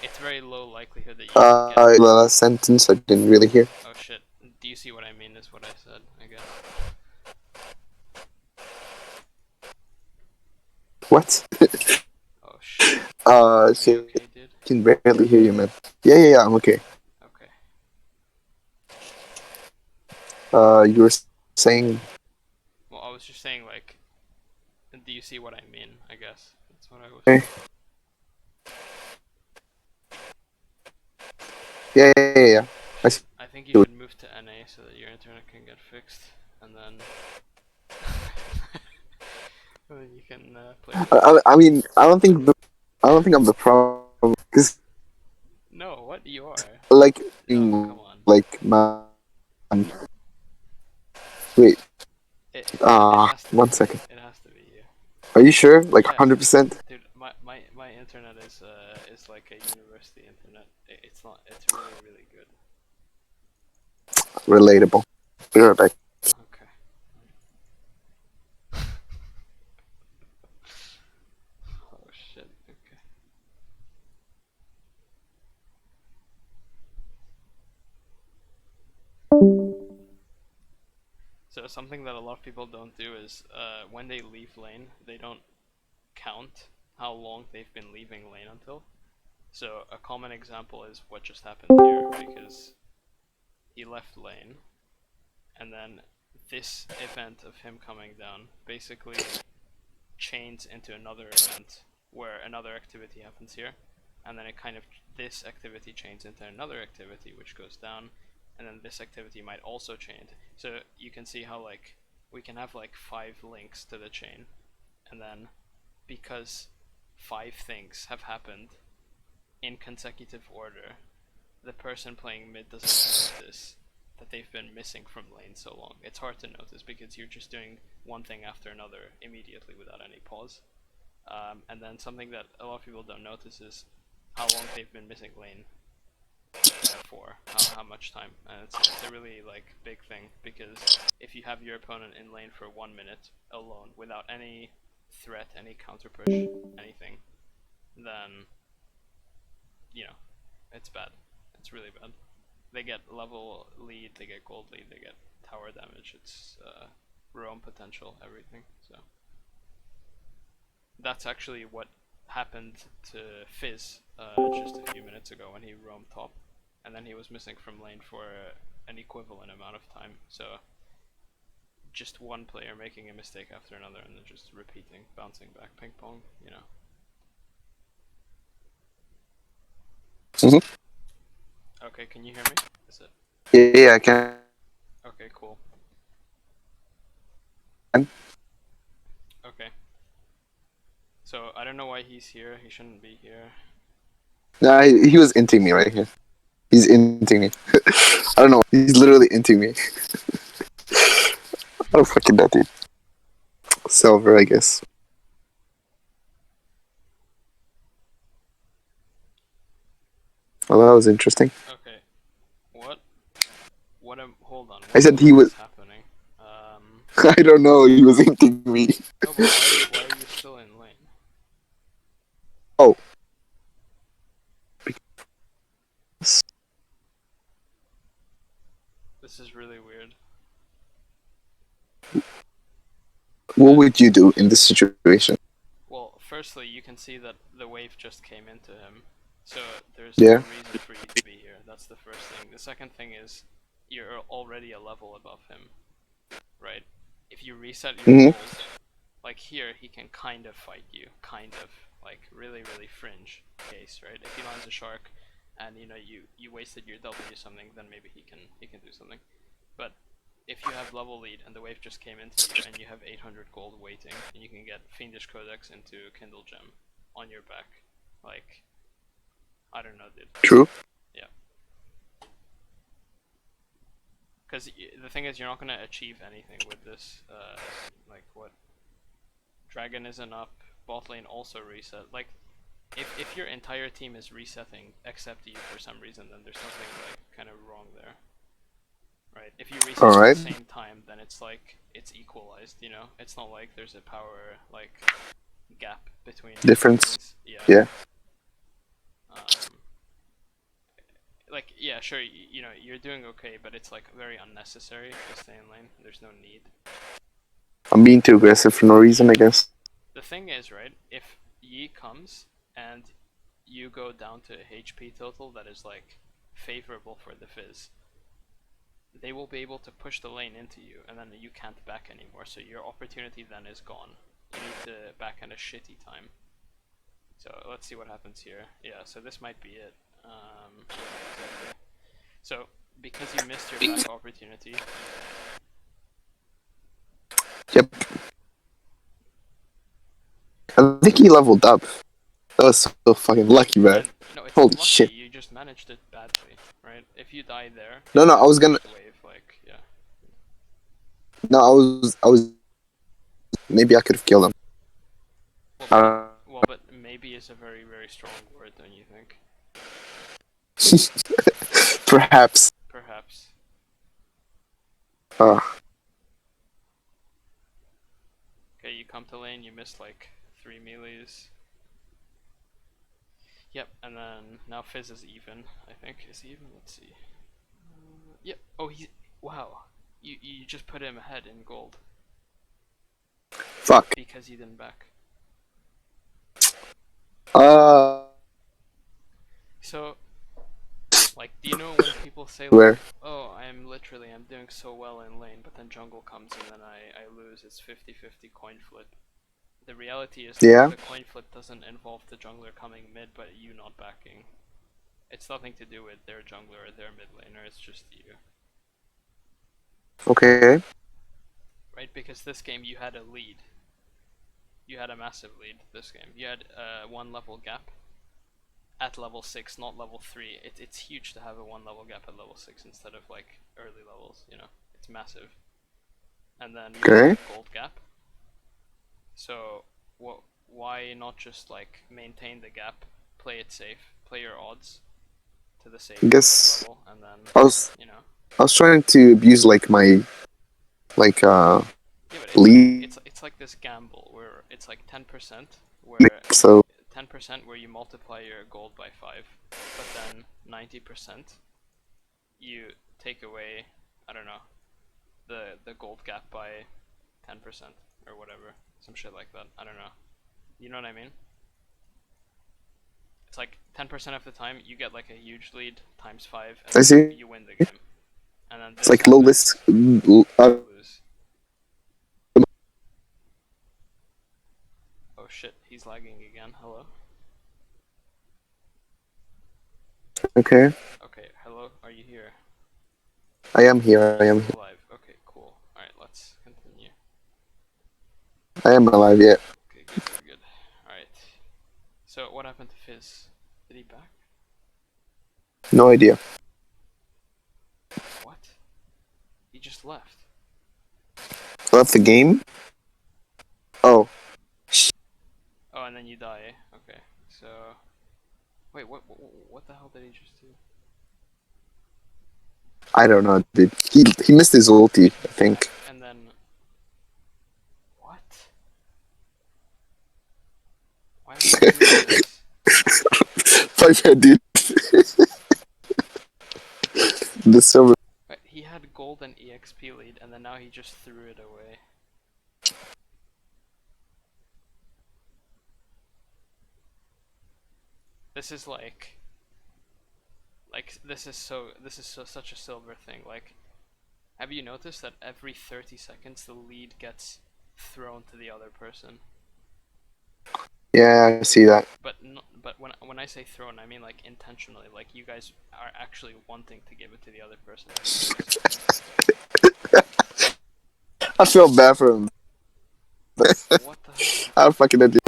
it's very low likelihood that you can get. The last sentence I didn't really hear. Oh shit! Do you see what I mean? Is what I said, I guess. What? Oh shit! Are you Shit. okay, dude? I can barely hear you, man. Yeah, I'm okay. Okay. You were saying. Well, I was just saying, like, do you see what I mean? I guess that's what I was Okay. saying. Yeah. I see. I think you should move to NA so that your internet can get fixed, and then and then you can play with us. I mean, I don't think I'm the problem because No, what you are? like, No, come on. like my wait. It has to be 1 you. second. It has to be you. Are you sure? Like Yeah, 100%? dude. My internet is like a university internet. It's not. It's really good. Relatable. Be right back. Okay. Oh shit. Okay. So something that a lot of people don't do is when they leave lane, they don't count how long they've been leaving lane until. So a common example is what just happened here because he left lane, and then this event of him coming down basically chains into another event where another activity happens here, and then it kind of this activity chains into another activity which goes down, and then this activity might also chain. So you can see how like we can have like 5 links to the chain, and then because 5 things have happened in consecutive order, the person playing mid doesn't notice that they've been missing from lane so long. It's hard to notice because you're just doing one thing after another immediately without any pause. And then something that a lot of people don't notice is how long they've been missing lane for, how much time, and it's a really like big thing because if you have your opponent in lane for 1 minute alone without any threat, any counter push, anything, then you know it's bad. It's really bad. They get level lead, they get gold lead, they get tower damage. It's roam potential, everything. So that's actually what happened to Fizz just a few minutes ago when he roamed top, and then he was missing from lane for an equivalent amount of time. So just one player making a mistake after another, and then just repeating, bouncing back, ping pong. You know. Mm-hmm. Okay, can you hear me? Is it? Yeah, I can. Okay, cool. Okay. So I don't know why he's here. He shouldn't be here. Nah, he was inting me right here. He's inting me. I don't know. He's literally inting me. I don't fucking know, dude. Silver, I guess. Well, that was interesting. Okay. What? What am? Hold on. I What the said he fuck was. is happening? I don't know. He was inting me. No, but why are you still in lane? Oh. This is really weird. What would you do in this situation? Well, firstly, you can see that the wave just came into him, so there's no Yeah. reason for you to be here. That's the first thing. The second thing is you're already a level above him, right? If you reset your Mm-hmm. gold, like here, he can kind of fight you, kind of, like really fringe case, right? If he lands a shark, and you wasted your W something, then maybe he can do something. But if you have level lead and the wave just came into you and you have 800 gold waiting and you can get Fiendish Codex into Kindle Gem on your back, like, I don't know, dude. True. Yeah. Because the thing is, you're not going to achieve anything with this. Like, what? Dragon isn't up, bot lane also reset. Like, if your entire team is resetting except you for some reason, then there's something, like, kind of wrong there. Right? If you reset All at the right. same time, then it's like it's equalized. It's not like there's a power like gap between Difference. lanes. Yeah. Yeah. Um, like yeah, sure. You're doing okay, but it's like very unnecessary to stay in lane. There's no need. I'm being too aggressive for no reason, I guess. The thing is, right? If Yi comes and you go down to a HP total that is like favorable for the Fizz, they will be able to push the lane into you, and then you can't back anymore. So your opportunity then is gone. You need to back at a shitty time. So let's see what happens here. Yeah, so this might be it. Yeah, exactly. So because you missed your back opportunity, Yep. I think he leveled up. That was so fucking lucky, man. and no, it's Holy not lucky. shit. You just managed it badly, right? If you die there, No, if no, you I have was gonna. first wave, like yeah. No, I was. Maybe I could have killed him. Well, Uh, but maybe is a very strong word, don't you think? perhaps. Perhaps. Uh, Okay, you come to lane, you miss like 3 melees. Yep, and then now Fizz is even, I think. Is he even? Let's see. Yep. Oh, he's. Wow. You just put him ahead in gold fuck. because he didn't back. Uh, So, like, do you know when people say, where? like, oh, I'm doing so well in lane, but then jungle comes and then I lose, it's 50-50 coin flip. The reality is that Yeah. the coin flip doesn't involve the jungler coming mid, but you not backing. It's nothing to do with their jungler or their mid laner, it's just you. Okay. Right? Because this game you had a lead. You had a massive lead this game. You had a 1 level gap at level 6, not level 3. It's huge to have a 1 level gap at level 6 instead of like early levels. It's massive. And then you had Okay. a gold gap. So why not just like maintain the gap, play it safe, play your odds to the I safest guess level, and then I was you know. I was trying to abuse like my like Yeah, but it's like lead, it's like this gamble where it's like 10% where you so 10% where you multiply your gold by 5, but then 90% you take away, I don't know, the gold gap by 10% or whatever, some shit like that. I don't know. You know what I mean? It's like 10% of the time you get like a huge lead times 5, and I then see. you win the game. And then It's this like low risk. happens when you lose. Oh shit, he's lagging again. Hello? Okay, Okay, hello? Are you here? I am here. You're I am still here. alive. Okay, cool. Alright, let's continue. I am alive yet. Okay, good, good, good. Alright. So, what happened to Fizz? Did he back? No idea. What? He just left. Left the game. Oh, Oh, and then you die, eh? Okay, so. Wait, what the hell did he just do? I don't know, dude. He missed his ulti, I He think. backed, and then. What? Why would he do this? Fuck yeah, dude. The server. Wait, he had gold and EXP lead, and then now he just threw it away. This is like this is so such a silver thing. Like, have you noticed that every 30 seconds the lead gets thrown to the other person? Yeah, I see that. But no, but when I say thrown, I mean like intentionally. Like you guys are actually wanting to give it to the other person and you lose. I feel bad for him. What the hell? I fucking idiot.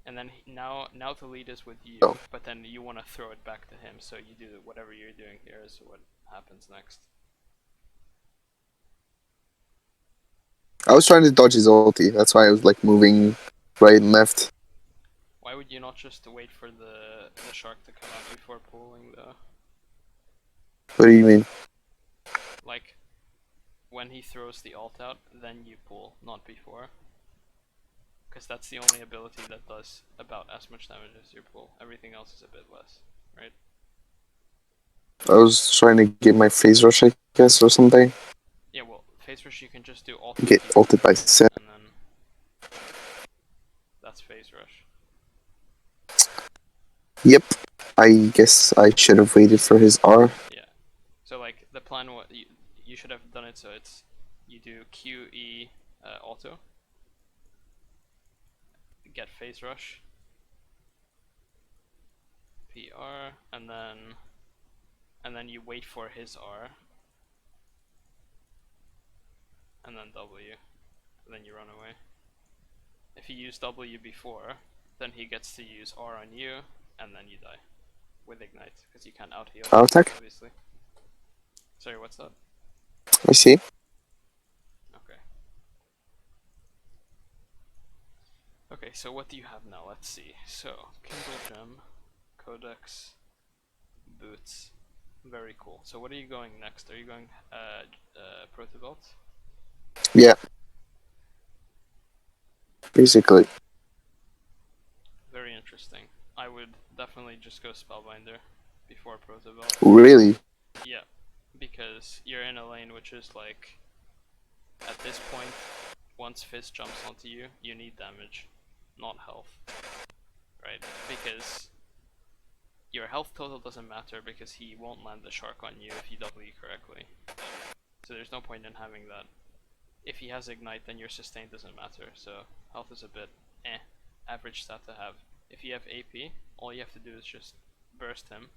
And then now the lead is with you, No. but then you want to throw it back to him. So you do whatever you're doing here is what happens next. I was trying to dodge his ulti. That's why I was like moving right and left. Why would you not just wait for the shark to come out before pulling though? What do you mean? Like when he throws the ult out, then you pull, not before. Because that's the only ability that does about as much damage as your pull. Everything else is a bit less, right? I was trying to get my phase rush, I guess, or something. Yeah, well, phase rush you can just do auto Get ulted by TP, Seth. and then that's phase rush. Yep. I guess I should have waited for his R. Yeah. So like the plan, what you should have done it so it's you do QE auto, get phase rush, PR, and then you wait for his R, and then W, and then you run away. If you use W before, then he gets to use R on you, and then you die with ignite because you can't out heal, Power attack. obviously. Sorry, what's that? I see. Okay. Okay, so what do you have now? Let's see. So Kindle Gem, Codex, Boots. Very cool. So what are you going next? Are you going Protobelt? Yeah, basically. Very interesting. I would definitely just go Spellbinder before Protobelt. Really? Yeah, because you're in a lane which is like, at this point, once Fizz jumps onto you, you need damage, not health, right? Because your health total doesn't matter because he won't land the shark on you if you W correctly. So there's no point in having that. If he has ignite, then your sustain doesn't matter, so health is a bit average stat to have. If you have AP, all you have to do is just burst him,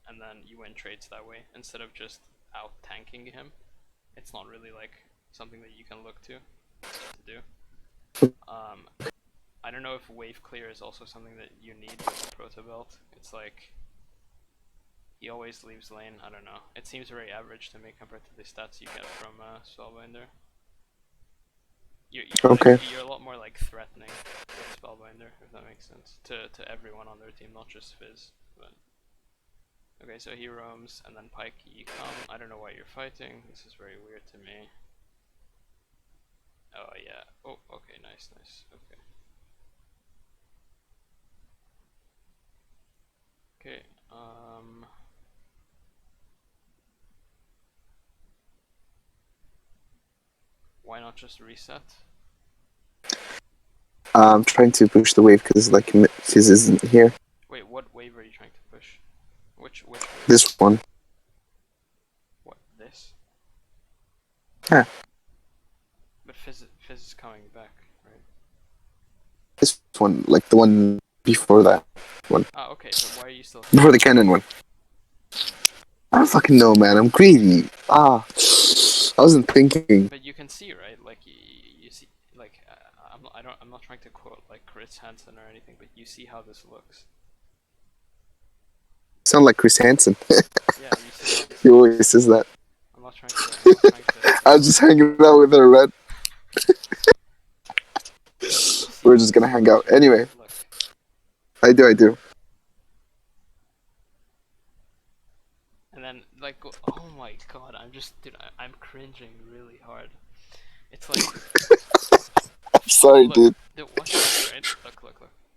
and then you win trades that way, instead of just out tanking him. It's not really like something that you can look to do. Um, I don't know if wave clear is also something that you need with the Proto Belt. It's like, he always leaves lane, I don't know. It seems very average to me compared to the stats you get from Spellbinder. Okay. you're a lot more like threatening with Spellbinder, if that makes sense, to everyone on their team, not just Fizz. But okay, so he roams, and then Pike, you come. I don't know why you're fighting. This is very weird to me. Oh yeah. Oh, okay, nice, nice. Okay. Okay. Why not just reset? I'm trying to push the wave because like Fizz isn't here. Wait, what wave are you trying to push? Which wave? This one. What, this? Yeah. But Fizz is coming back, right? This one, like the one before that one. Ah, okay, but why are you still here? Before the cannon one. I don't fucking know, man. I'm greedy. I wasn't thinking. But you can see, right? Like you see, like I'm not trying to quote like Chris Hansen or anything, but you see how this looks. Sound like Chris Hansen. Yeah, you see how this He looks. always says that. I'm not trying to. I'm not trying to. I was just hanging out with her, man. You see We're how just gonna this hang looks, out. right? Anyway, Look. I do. And then like, oh my god, I'm just, dude, I'm cringing really hard. It's like, I'm sorry, look, dude. watch this, right? Look.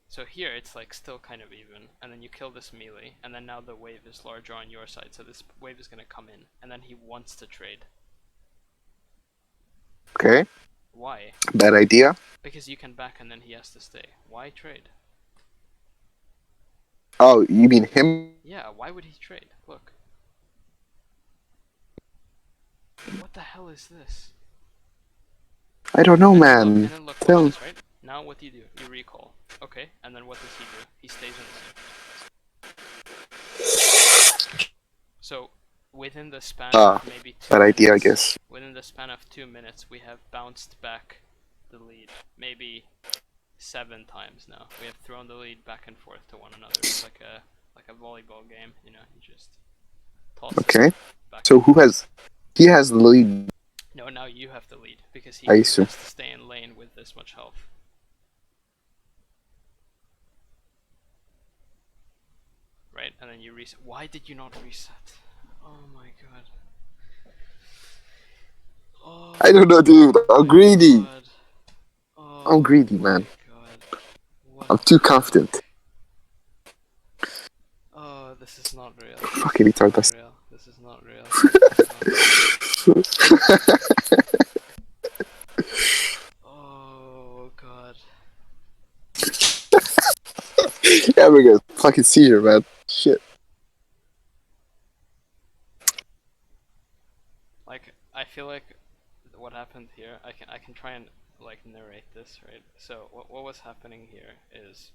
So here it's like still kind of even, and then you kill this melee, and then now the wave is larger on your side, so this wave is gonna come in, and then he wants to trade. Okay. Why? Bad idea. Because you can back and then he has to stay. Why trade? Oh, you mean him? Yeah, why would he trade? Look. What the hell is this? I don't know, And man. then look, watch Tell. this, right? Now what do? You recall. Okay, and then what does he do? He stays in the same. So, within the span of maybe 2 Bad idea, I minutes, guess. within the span of 2 minutes, we have bounced back the lead. Maybe 7 times now. We have thrown the lead back and forth to one another. It's like a volleyball game, you know, you just toss Okay. it back So and who forth. has? He has the lead. No, now you have the lead, because he I has assume. to stay in lane with this much health. Right, and then you reset. Why did you not reset? Oh my god. Oh I don't know, dude. I'm my greedy. god. I'm Oh greedy, my man. god. What I'm the too confident. fuck? Oh, this is not real. Fucking This is retard. not real. This is not real. This is not real. Oh god. Yeah, we're good. Fucking seizure, man. Shit. Like, I feel like what happened here, I can try and like narrate this, right? So what was happening here is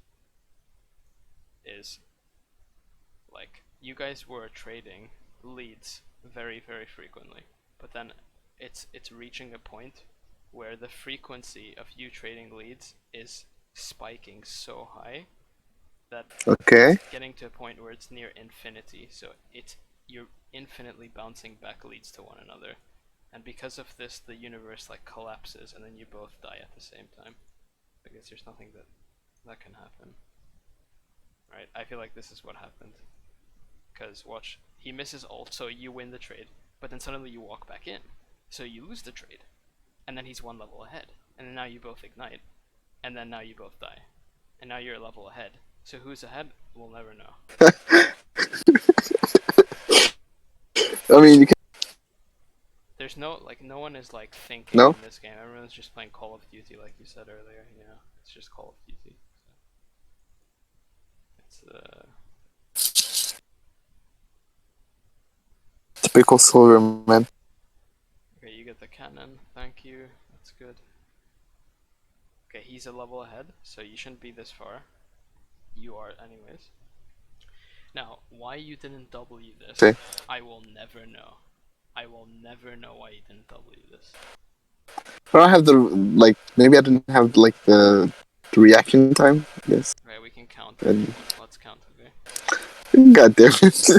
like you guys were trading leads very frequently, but then it's reaching a point where the frequency of you trading leads is spiking so high that Okay. it's getting to a point where it's near infinity. So you're infinitely bouncing back leads to one another, and because of this, the universe like collapses, and then you both die at the same time because there's nothing that can happen. Right? I feel like this is what happened. Because watch, he misses ult, so you win the trade, but then suddenly you walk back in, so you lose the trade, and then he's one level ahead, and then now you both ignite, and then now you both die, and now you're a level ahead. So who's ahead? We'll never know. I mean, you can. There's no one is like thinking No? in this game. Everyone's just playing Call of Duty, like you said earlier. You know, it's just Call of Duty. So it's Typical silver, man. okay. You get the cannon. Thank you. That's good. Okay, he's a level ahead, so you shouldn't be this far. You are, anyways. Now, why you didn't W this, Okay. I will never know. I will never know why you didn't W this. I don't have the like. Maybe I didn't have like the reaction time. Yes. Okay, we can count. And Let's count, okay? God damn it!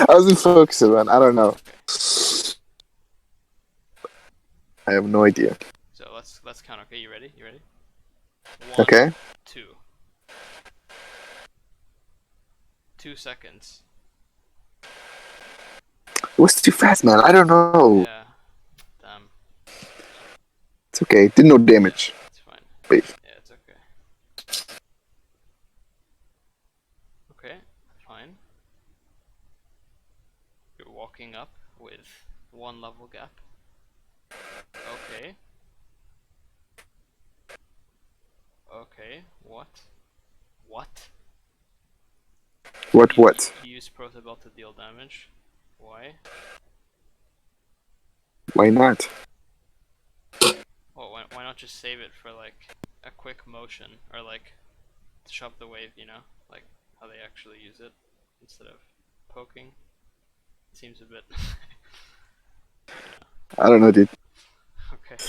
I wasn't focusing, man. I don't know. Okay. I have no idea. So let's let's count. Okay, you ready? You ready? One, Okay. two, 2 seconds. It was too fast, man. I don't know. Yeah. Damn. It's okay. Did no Yeah, damage. it's fine. Wait. Yeah, it's okay. Okay, fine. You're walking up with 1 level gap. Okay. Okay. What? What? What? What? You use protocol to deal damage. Why? Why not? Well, why not just save it for like a quick motion or like shove the wave, like how they actually use it instead of poking. It seems a bit, you know. I don't know, dude. Okay.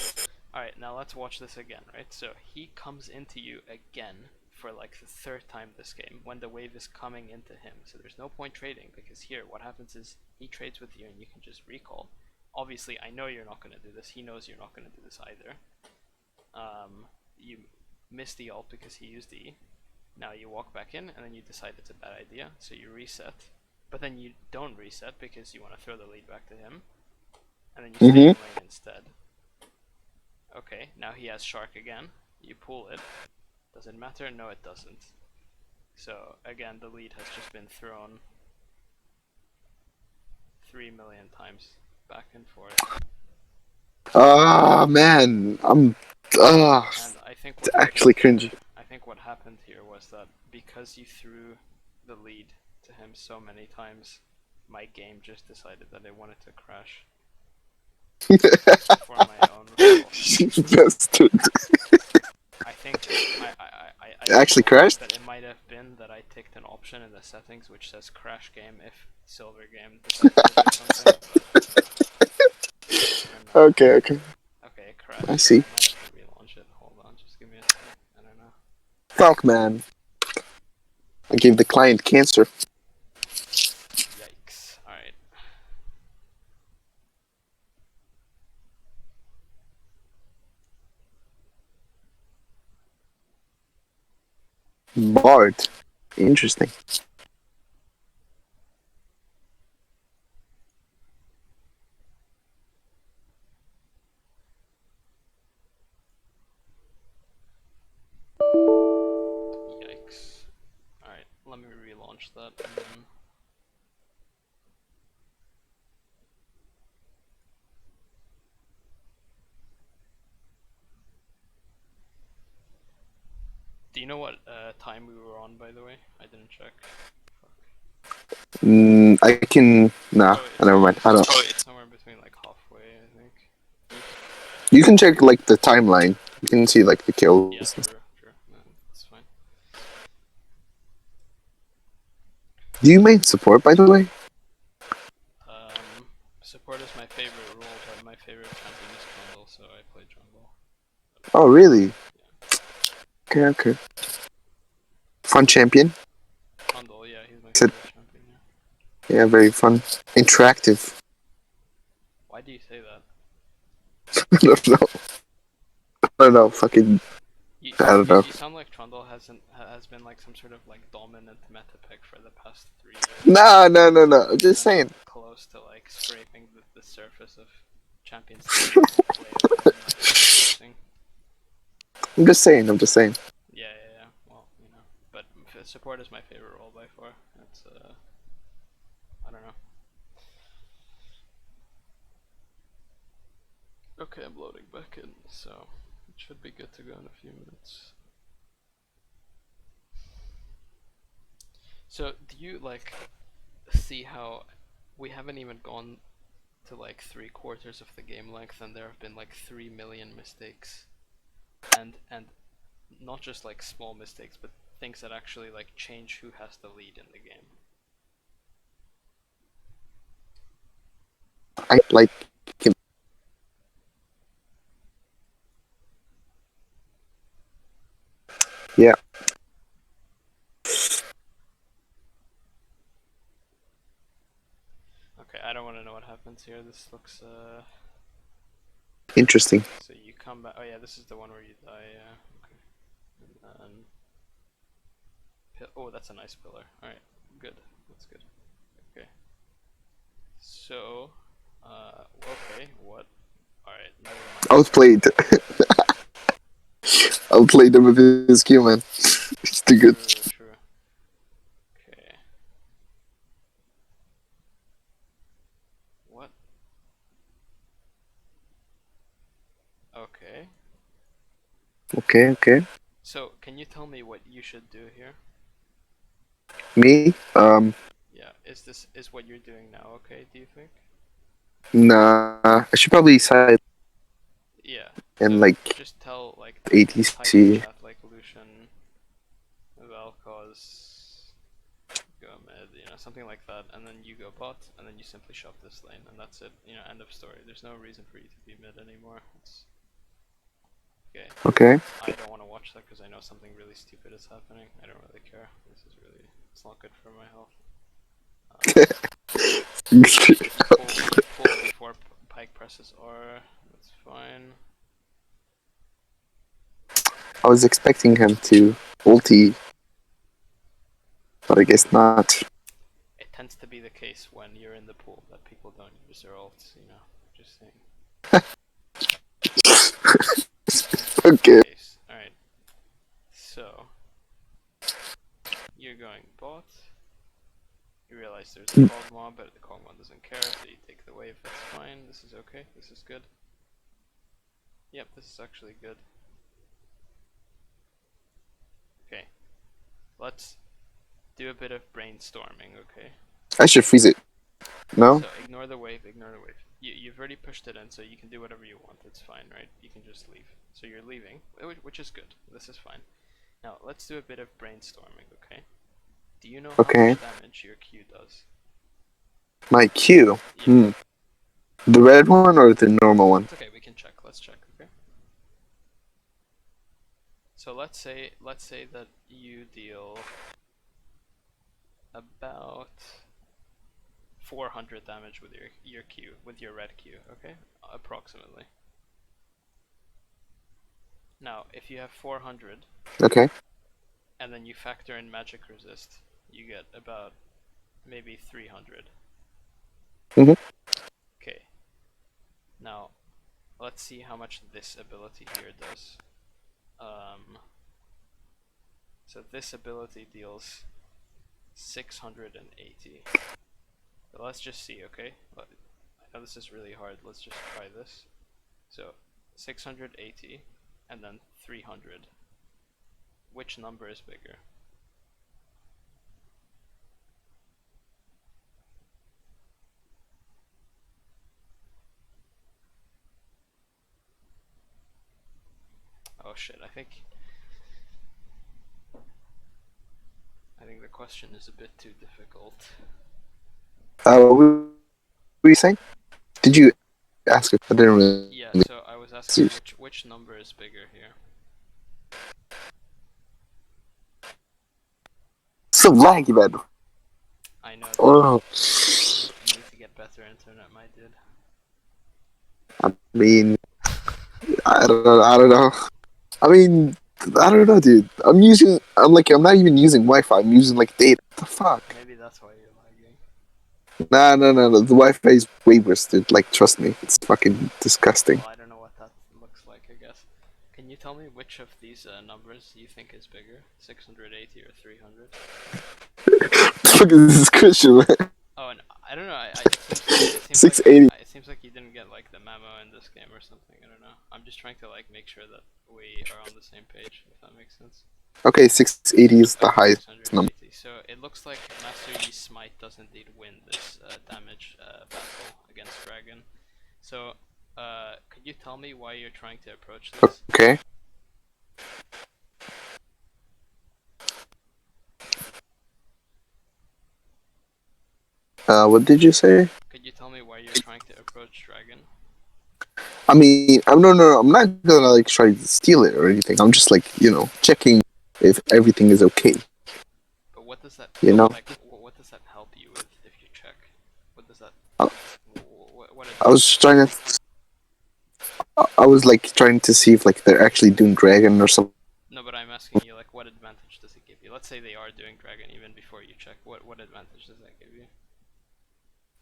Alright, now let's watch this again, right? So he comes into you again for like the third time this game when the wave is coming into him. So there's no point trading because here what happens is he trades with you and you can just recall. Obviously, I know you're not going to do this. He knows you're not going to do this either. You miss the ult because he used E. Now you walk back in and then you decide it's a bad idea, so you reset. But then you don't reset because you want to throw the lead back to him. And then you stay in Mm-hmm. lane instead. Okay, now he has Shark again. You pull it. Does it matter? No, it doesn't. So again, the lead has just been thrown 3 million times back and forth. Ah, man. And I think It's what happened actually here, cringy. was that because you threw the lead to him so many times, my game just decided that it wanted to crash for my own fault. Bastard. I think I It do actually believe crashed? that it might have been that I ticked an option in the settings which says crash game if silver game detected it or something, but other than that, Okay, okay. okay, it I crashed. see. I might have to relaunch it. Hold on, just give me a sec. I don't know. Fuck, man. I gave the client cancer. Yikes. Alright. Bard. Interesting. Yikes. Alright, let me relaunch that and then. Do you know what time we were on, by the way? I didn't check. Fuck. I can. Nah, Oh, it's never probably mind. I don't. somewhere between like halfway, I think. You can check like the timeline. You can see like the Yeah, kills. true, true. No, that's fine. Do you main support, by the way? Support is my favorite role, but my favorite champion is Trundle, so I play Trundle. Oh, really? Yeah. Okay, okay. Fun champion. Trundle, yeah, he's my Said, favorite champion, yeah. yeah, very fun. Interactive. Why do you say that? I don't know. I don't know. Fucking. You, I you, don't know. you sound like Trundle has been like some sort of like dominant meta pick for the past 3 years, No, no, no, but no. I'm not just even saying. close to like scraping the surface of champions that people play with and like enforcing. I'm just saying. I'm just saying. Yeah, yeah, yeah. Well, but support is my favorite role by far. It's I don't know. Okay, I'm loading back in, so it should be good to go in a few minutes. So, do you like see how we haven't even gone to like 3/4 of the game length, and there have been like 3 million mistakes, and not just like small mistakes, but things that actually like change who has the lead in the game. I like him. Yeah. Okay, I don't want to know what happens here. This looks Interesting. So you come back. Oh yeah, this is the one where you die. Yeah. Okay. And oh, that's a nice pillar. All right, good. That's good. Okay. So, okay, what? All right, never mind. Outplayed. Outplayed him with his Q, man. He's too good. True, true. Okay. What? Okay. Okay, okay. So, can you tell me what you should do here? Me? Yeah, is what you're doing now okay, do you think? Nah. I should probably side Yeah. and So, like just tell like type in ATC. chat like Lucian Valcos go mid, something like that, and then you go bot, and then you simply shove this lane, and that's it. End of story. There's no reason for you to be mid anymore. It's okay. Okay. I don't want to watch that because I know something really stupid is happening. I don't really care. It's not good for my health. You pull before Pike presses R. That's fine. I was expecting him to ulti, but I guess not. It tends to be the case when you're in the pool that people don't use their ults. Just saying. Tends to be the Okay. case. All right. So you're going bot. You realize there's a Kog'Maw, but the Kog'Maw doesn't care, so you take the wave. That's fine. This is okay. This is good. Yep, this is actually good. Okay. Let's do a bit of brainstorming, okay? I should freeze it. No? So ignore the wave, ignore the wave. You've already pushed it in, so you can do whatever you want. It's fine, right? You can just leave. So you're leaving, which is good. This is fine. Now, let's do a bit of brainstorming, okay? Do you know how Okay. much damage your Q does? My Q. Yeah. The red one or the normal one? It's okay, we can check. Let's check, okay? So let's say that you deal about 400 damage with your Q, with your red Q, okay? Approximately. Now, if you have 400, Okay. and then you factor in magic resist, you get about maybe 300. Mm-hmm. Okay. Now, let's see how much this ability here does. So this ability deals 680. So let's just see, okay? I know this is really hard. Let's just try this. So 680 and then 300. Which number is bigger? Oh shit, I think the question is a bit too difficult. What were you saying? Did you ask it? I didn't really. Yeah, so I was asking which number is bigger here. So laggy, man. I know, dude. Oh. You need to get better internet, my dude. I mean, I don't know. I don't know. I mean, I don't know, dude. I'm not even using Wi-Fi. I'm using like data. What the fuck? Maybe that's why you're lagging. No. The Wi-Fi is way worse, dude. Like, trust me, it's fucking disgusting. Well, I don't know what that looks like, I guess. Can you tell me which of these numbers you think is bigger? 680 or 300? Fuck is this Christian, man? Oh, and I don't know. It seems 680. it seems like you didn't get like the memo in this game or something. I don't know. I'm just trying to like make sure that we are on the same page, if that makes sense. Okay, 680 is the Okay, highest number. 680. So it looks like Master Yi's Smite does indeed win this damage battle against Dragon. So, could you tell me why you're trying to approach this? Okay. What did you say? Could you tell me why you're trying to approach Dragon? I mean, no. I'm not gonna like try to steal it or anything. I'm just like, checking if everything is okay. But what does that like? What does that help you with if you check? What does that? I, What I was trying to. I was like trying to see if like they're actually doing dragon or something. No, but I'm asking you, like, what advantage does it give you? Let's say they are doing dragon even before you check. What advantage does that give you?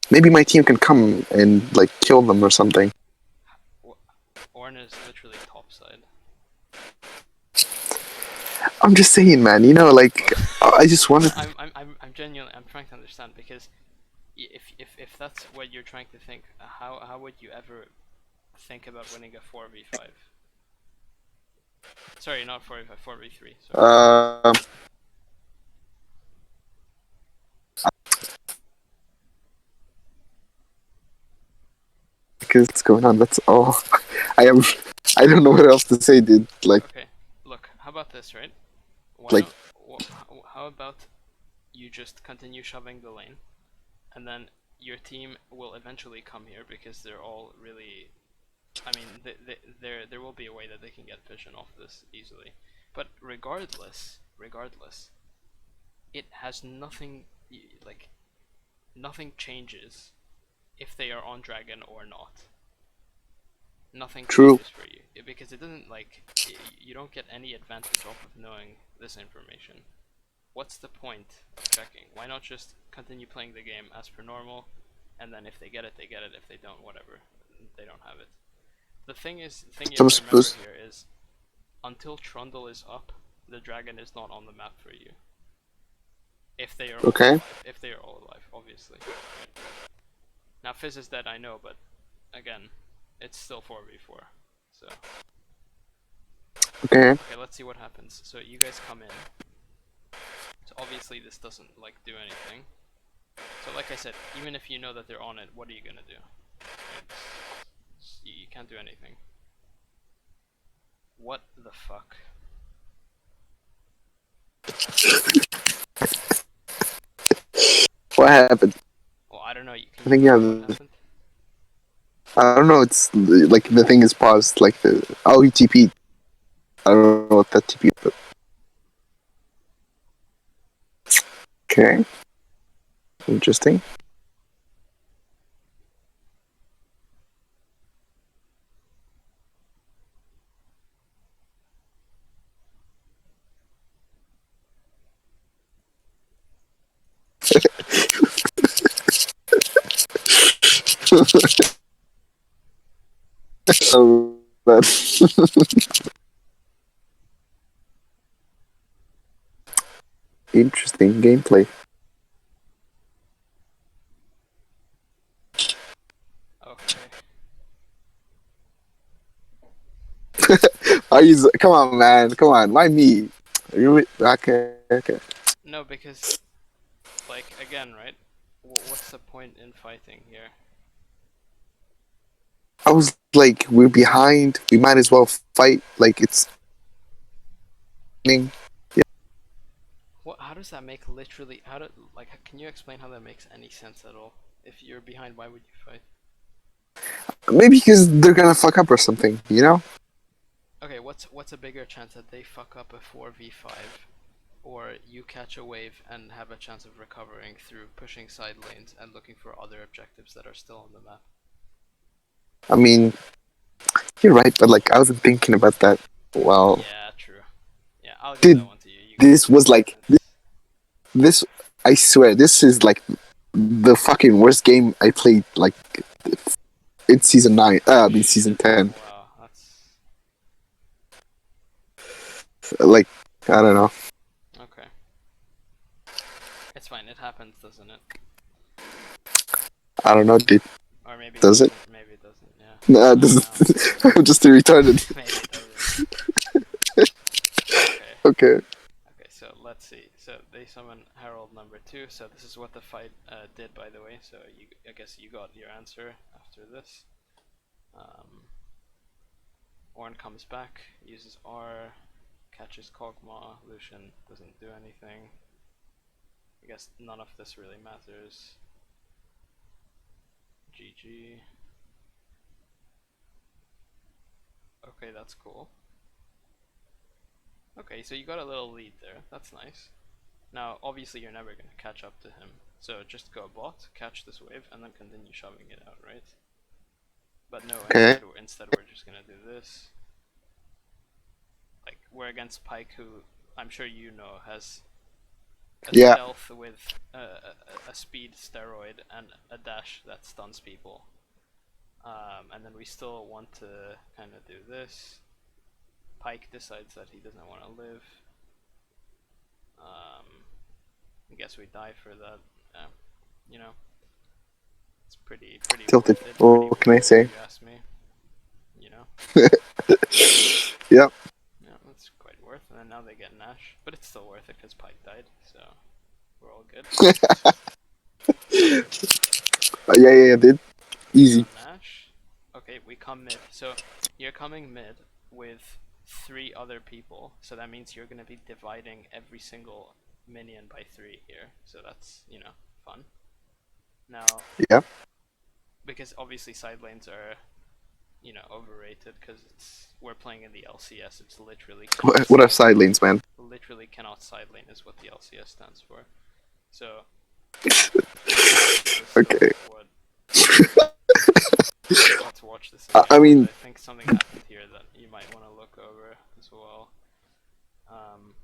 Maybe my team can come and like kill them or something. Orn is literally topside. I'm just saying, man. Like I just wanted. I'm genuinely I'm trying to understand because if that's what you're trying to think, how would you ever think about winning a 4v5? Sorry, not 4v5, 4v3. Sorry. Uh, because what's going on? That's all. I am. I don't know what else to say, dude. Okay, look, how about this, right? Why Like, don't how about you just continue shoving the lane, and then your team will eventually come here because they're all really. I mean, there will be a way that they can get vision off this easily, but regardless, it has nothing like nothing changes if they are on dragon or not. Nothing true. changes for you because it doesn't like you don't get any advantage off of knowing this information. What's the point of checking? Why not just continue playing the game as per normal, and then if they get it, they get it. If they don't, whatever, they don't have it. The thing you So have I'm to remember supposed. here is until Trundle is up, the dragon is not on the map for you. If they are all Okay. alive, if they are all alive, obviously. Right? Now Fizz is dead, I know, but again, it's still 4v4. So Okay. okay, let's see what happens. So you guys come in. So obviously this doesn't like do anything. So like I said, even if you know that they're on it, what are you gonna do? Right? You can't do anything. What the fuck? What happened? Well, I don't know. Can I you think tell yeah. me what happened? I don't know. It's like the thing is paused. Like the he TP'd. I don't know what that TP. But okay. Interesting. So that interesting gameplay. Okay. Are you? Come on, man. Come on. Why me? You okay? Okay. No, because like again, right? What's the point in fighting here? I was like, we're behind. We might as well fight. Like it's. What? How does that make literally? How do like? Can you explain how that makes any sense at all? If you're behind, why would you fight? Maybe because they're gonna fuck up or something. Okay, what's a bigger chance that they fuck up a 4v5 or you catch a wave and have a chance of recovering through pushing side lanes and looking for other objectives that are still on the map? I mean, you're right, but like I wasn't thinking about that. Well, Yeah, true. Yeah, I'll give that dude, one to you. You got this the bigger was like difference. this. I swear, this is like the fucking worst game I played. Like in season 9. I mean season Shit. 10. Wow, that's Like I don't know. okay. It's fine. It happens, doesn't it? I don't know, dude. Or maybe it Does it? doesn't. Maybe it doesn't. Yeah. Nah, I don't this know. is, I'm just a retarded. Maybe it doesn't. Okay. Okay. Okay. So let's see. So they summon Herald number 2. So this is what the fight did, by the way. So I guess you got your answer after this. Ornn comes back, uses R, catches Kog'Maw. Lucian doesn't do anything. I guess none of this really matters. GG. Okay, that's cool. Okay, so you got a little lead there. That's nice. Now, obviously, you're never going to catch up to him. So just go bot, catch this wave, and then continue shoving it out, right? But no, Okay. instead we're just gonna do this. Like we're against Pike, who I'm sure you know has a Yeah. stealth with a speed steroid and a dash that stuns people. And then we still want to kind of do this. Pike decides that he doesn't want to live. I guess we die for that. You know, it's pretty Tilted. worth it. Pretty What can I worth it if say? you ask me. You know. Yep. Yeah, that's quite worth. And then now they get Nash, but it's still worth it because Pike died, so we're all good. Yeah, dude. So Easy. Nash. Okay, we come mid. So you're coming mid with three other people. So that means you're gonna be dividing every single minion by three here. So that's fun. Now, Yeah. because obviously side lanes are overrated because we're playing in the LCS. It's literally cannot What are side side lane. lanes, man? Literally cannot side lane is what the LCS stands for. So let's watch this. Okay. What let's watch this I initial. mean, I think something happened here that you might want to look over as well. Um,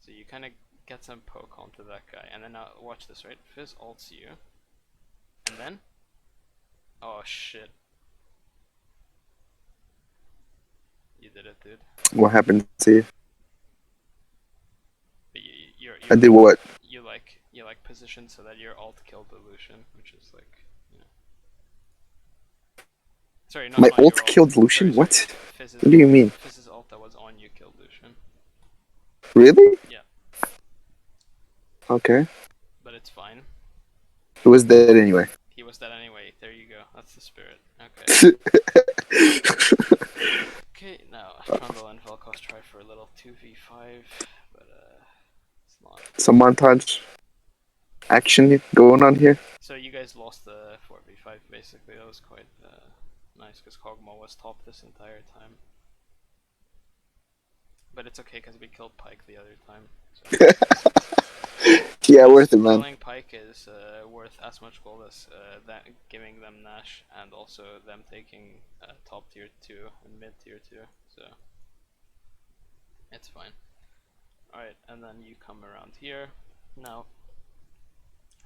so you kind of get some poke onto that guy, and then now watch this, right? Fizz ults you, and then oh shit, you did it, dude. what happened to you? But I you're did like what? you like positioned so that your ult killed the Lucian, which is like sorry, My not ult your ult. killed Sorry, Lucian? sorry. What? Fizz's What do you ult. mean? Fizz's ult that was on you killed Lucian. Really? Yeah, Okay. but it's fine. It was dead anyway. He was dead anyway. There you go. That's the spirit. Okay. Okay, now Trundle and Vel'Koz try for a little 2v5, but it's not. Some montage action going on here. So you guys lost the 4v5 basically. That was quite nice because Kog'Maw was top this entire time. But it's okay because we killed Pike the other time. So. Yeah, worth it, man. Killing Pike is worth as much gold as that giving them Nash and also them taking top tier 2 and mid tier 2. So it's fine. Alright, and then you come around here. Now,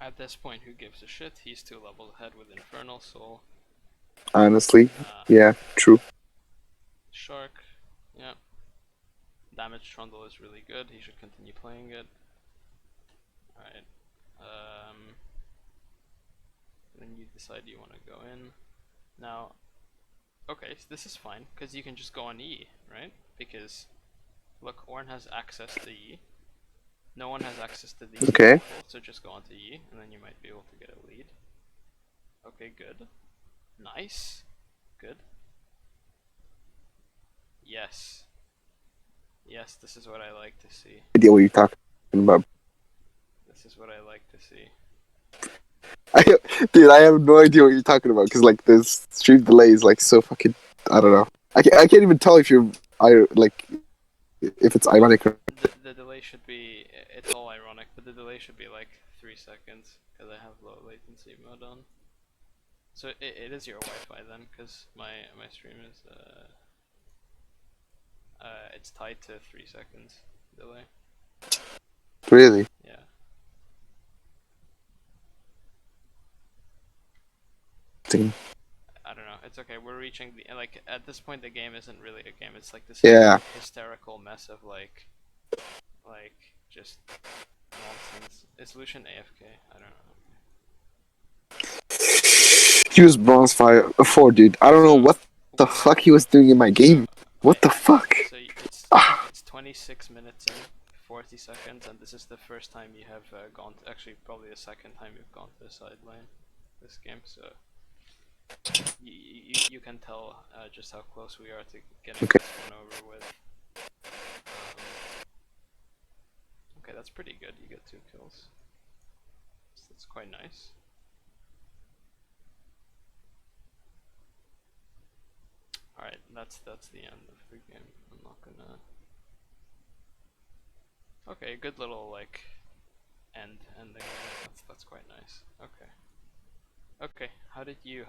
at this point, who gives a shit? He's 2 levels ahead with Infernal Soul. Honestly. Yeah, true. Shark, yeah. Damage Trundle is really good. He should continue playing it. Alright. Then you decide you want to go in. Now, okay, so this is fine, because you can just go on E, right? Because, look, Ornn has access to E. No one has access to these 2 Okay. people, so just go onto E, and then you might be able to get a lead. Okay, good. Nice. Good. Yes. Yes, this is what I like to see. Idea what you're talking about. This is what I like to see. Dude, I have no idea what you're talking about because like this stream delay is like so fucking. I don't know. I can't even tell if you're like if it's Well, ironic or. the delay should be, it's all ironic, but the delay should be like 3 seconds, because I have low latency mode on. So it is your Wi-Fi then, because my stream is, it's tied to 3 seconds delay. Really? Yeah. Damn. I don't know, it's okay, we're reaching the, like, at this point the game isn't really a game, it's like this Yeah. hysterical mess of like, just nonsense. Is Lucian AFK? I don't know. He was bronze 4, dude. I don't know So, what the fuck he was doing in my so game. What the fuck? so it's 26 minutes in, 40 seconds, and this is the first time you have gone to, actually probably the second time you've gone to the sideline this game, so you can tell just how close we are to getting Okay. this one over with. Okay, that's pretty good, you get 2 kills. So that's quite nice. Alright, that's the end of the game. I'm not gonna... Okay, good little like end the game. That's quite nice. Okay. Okay, how did you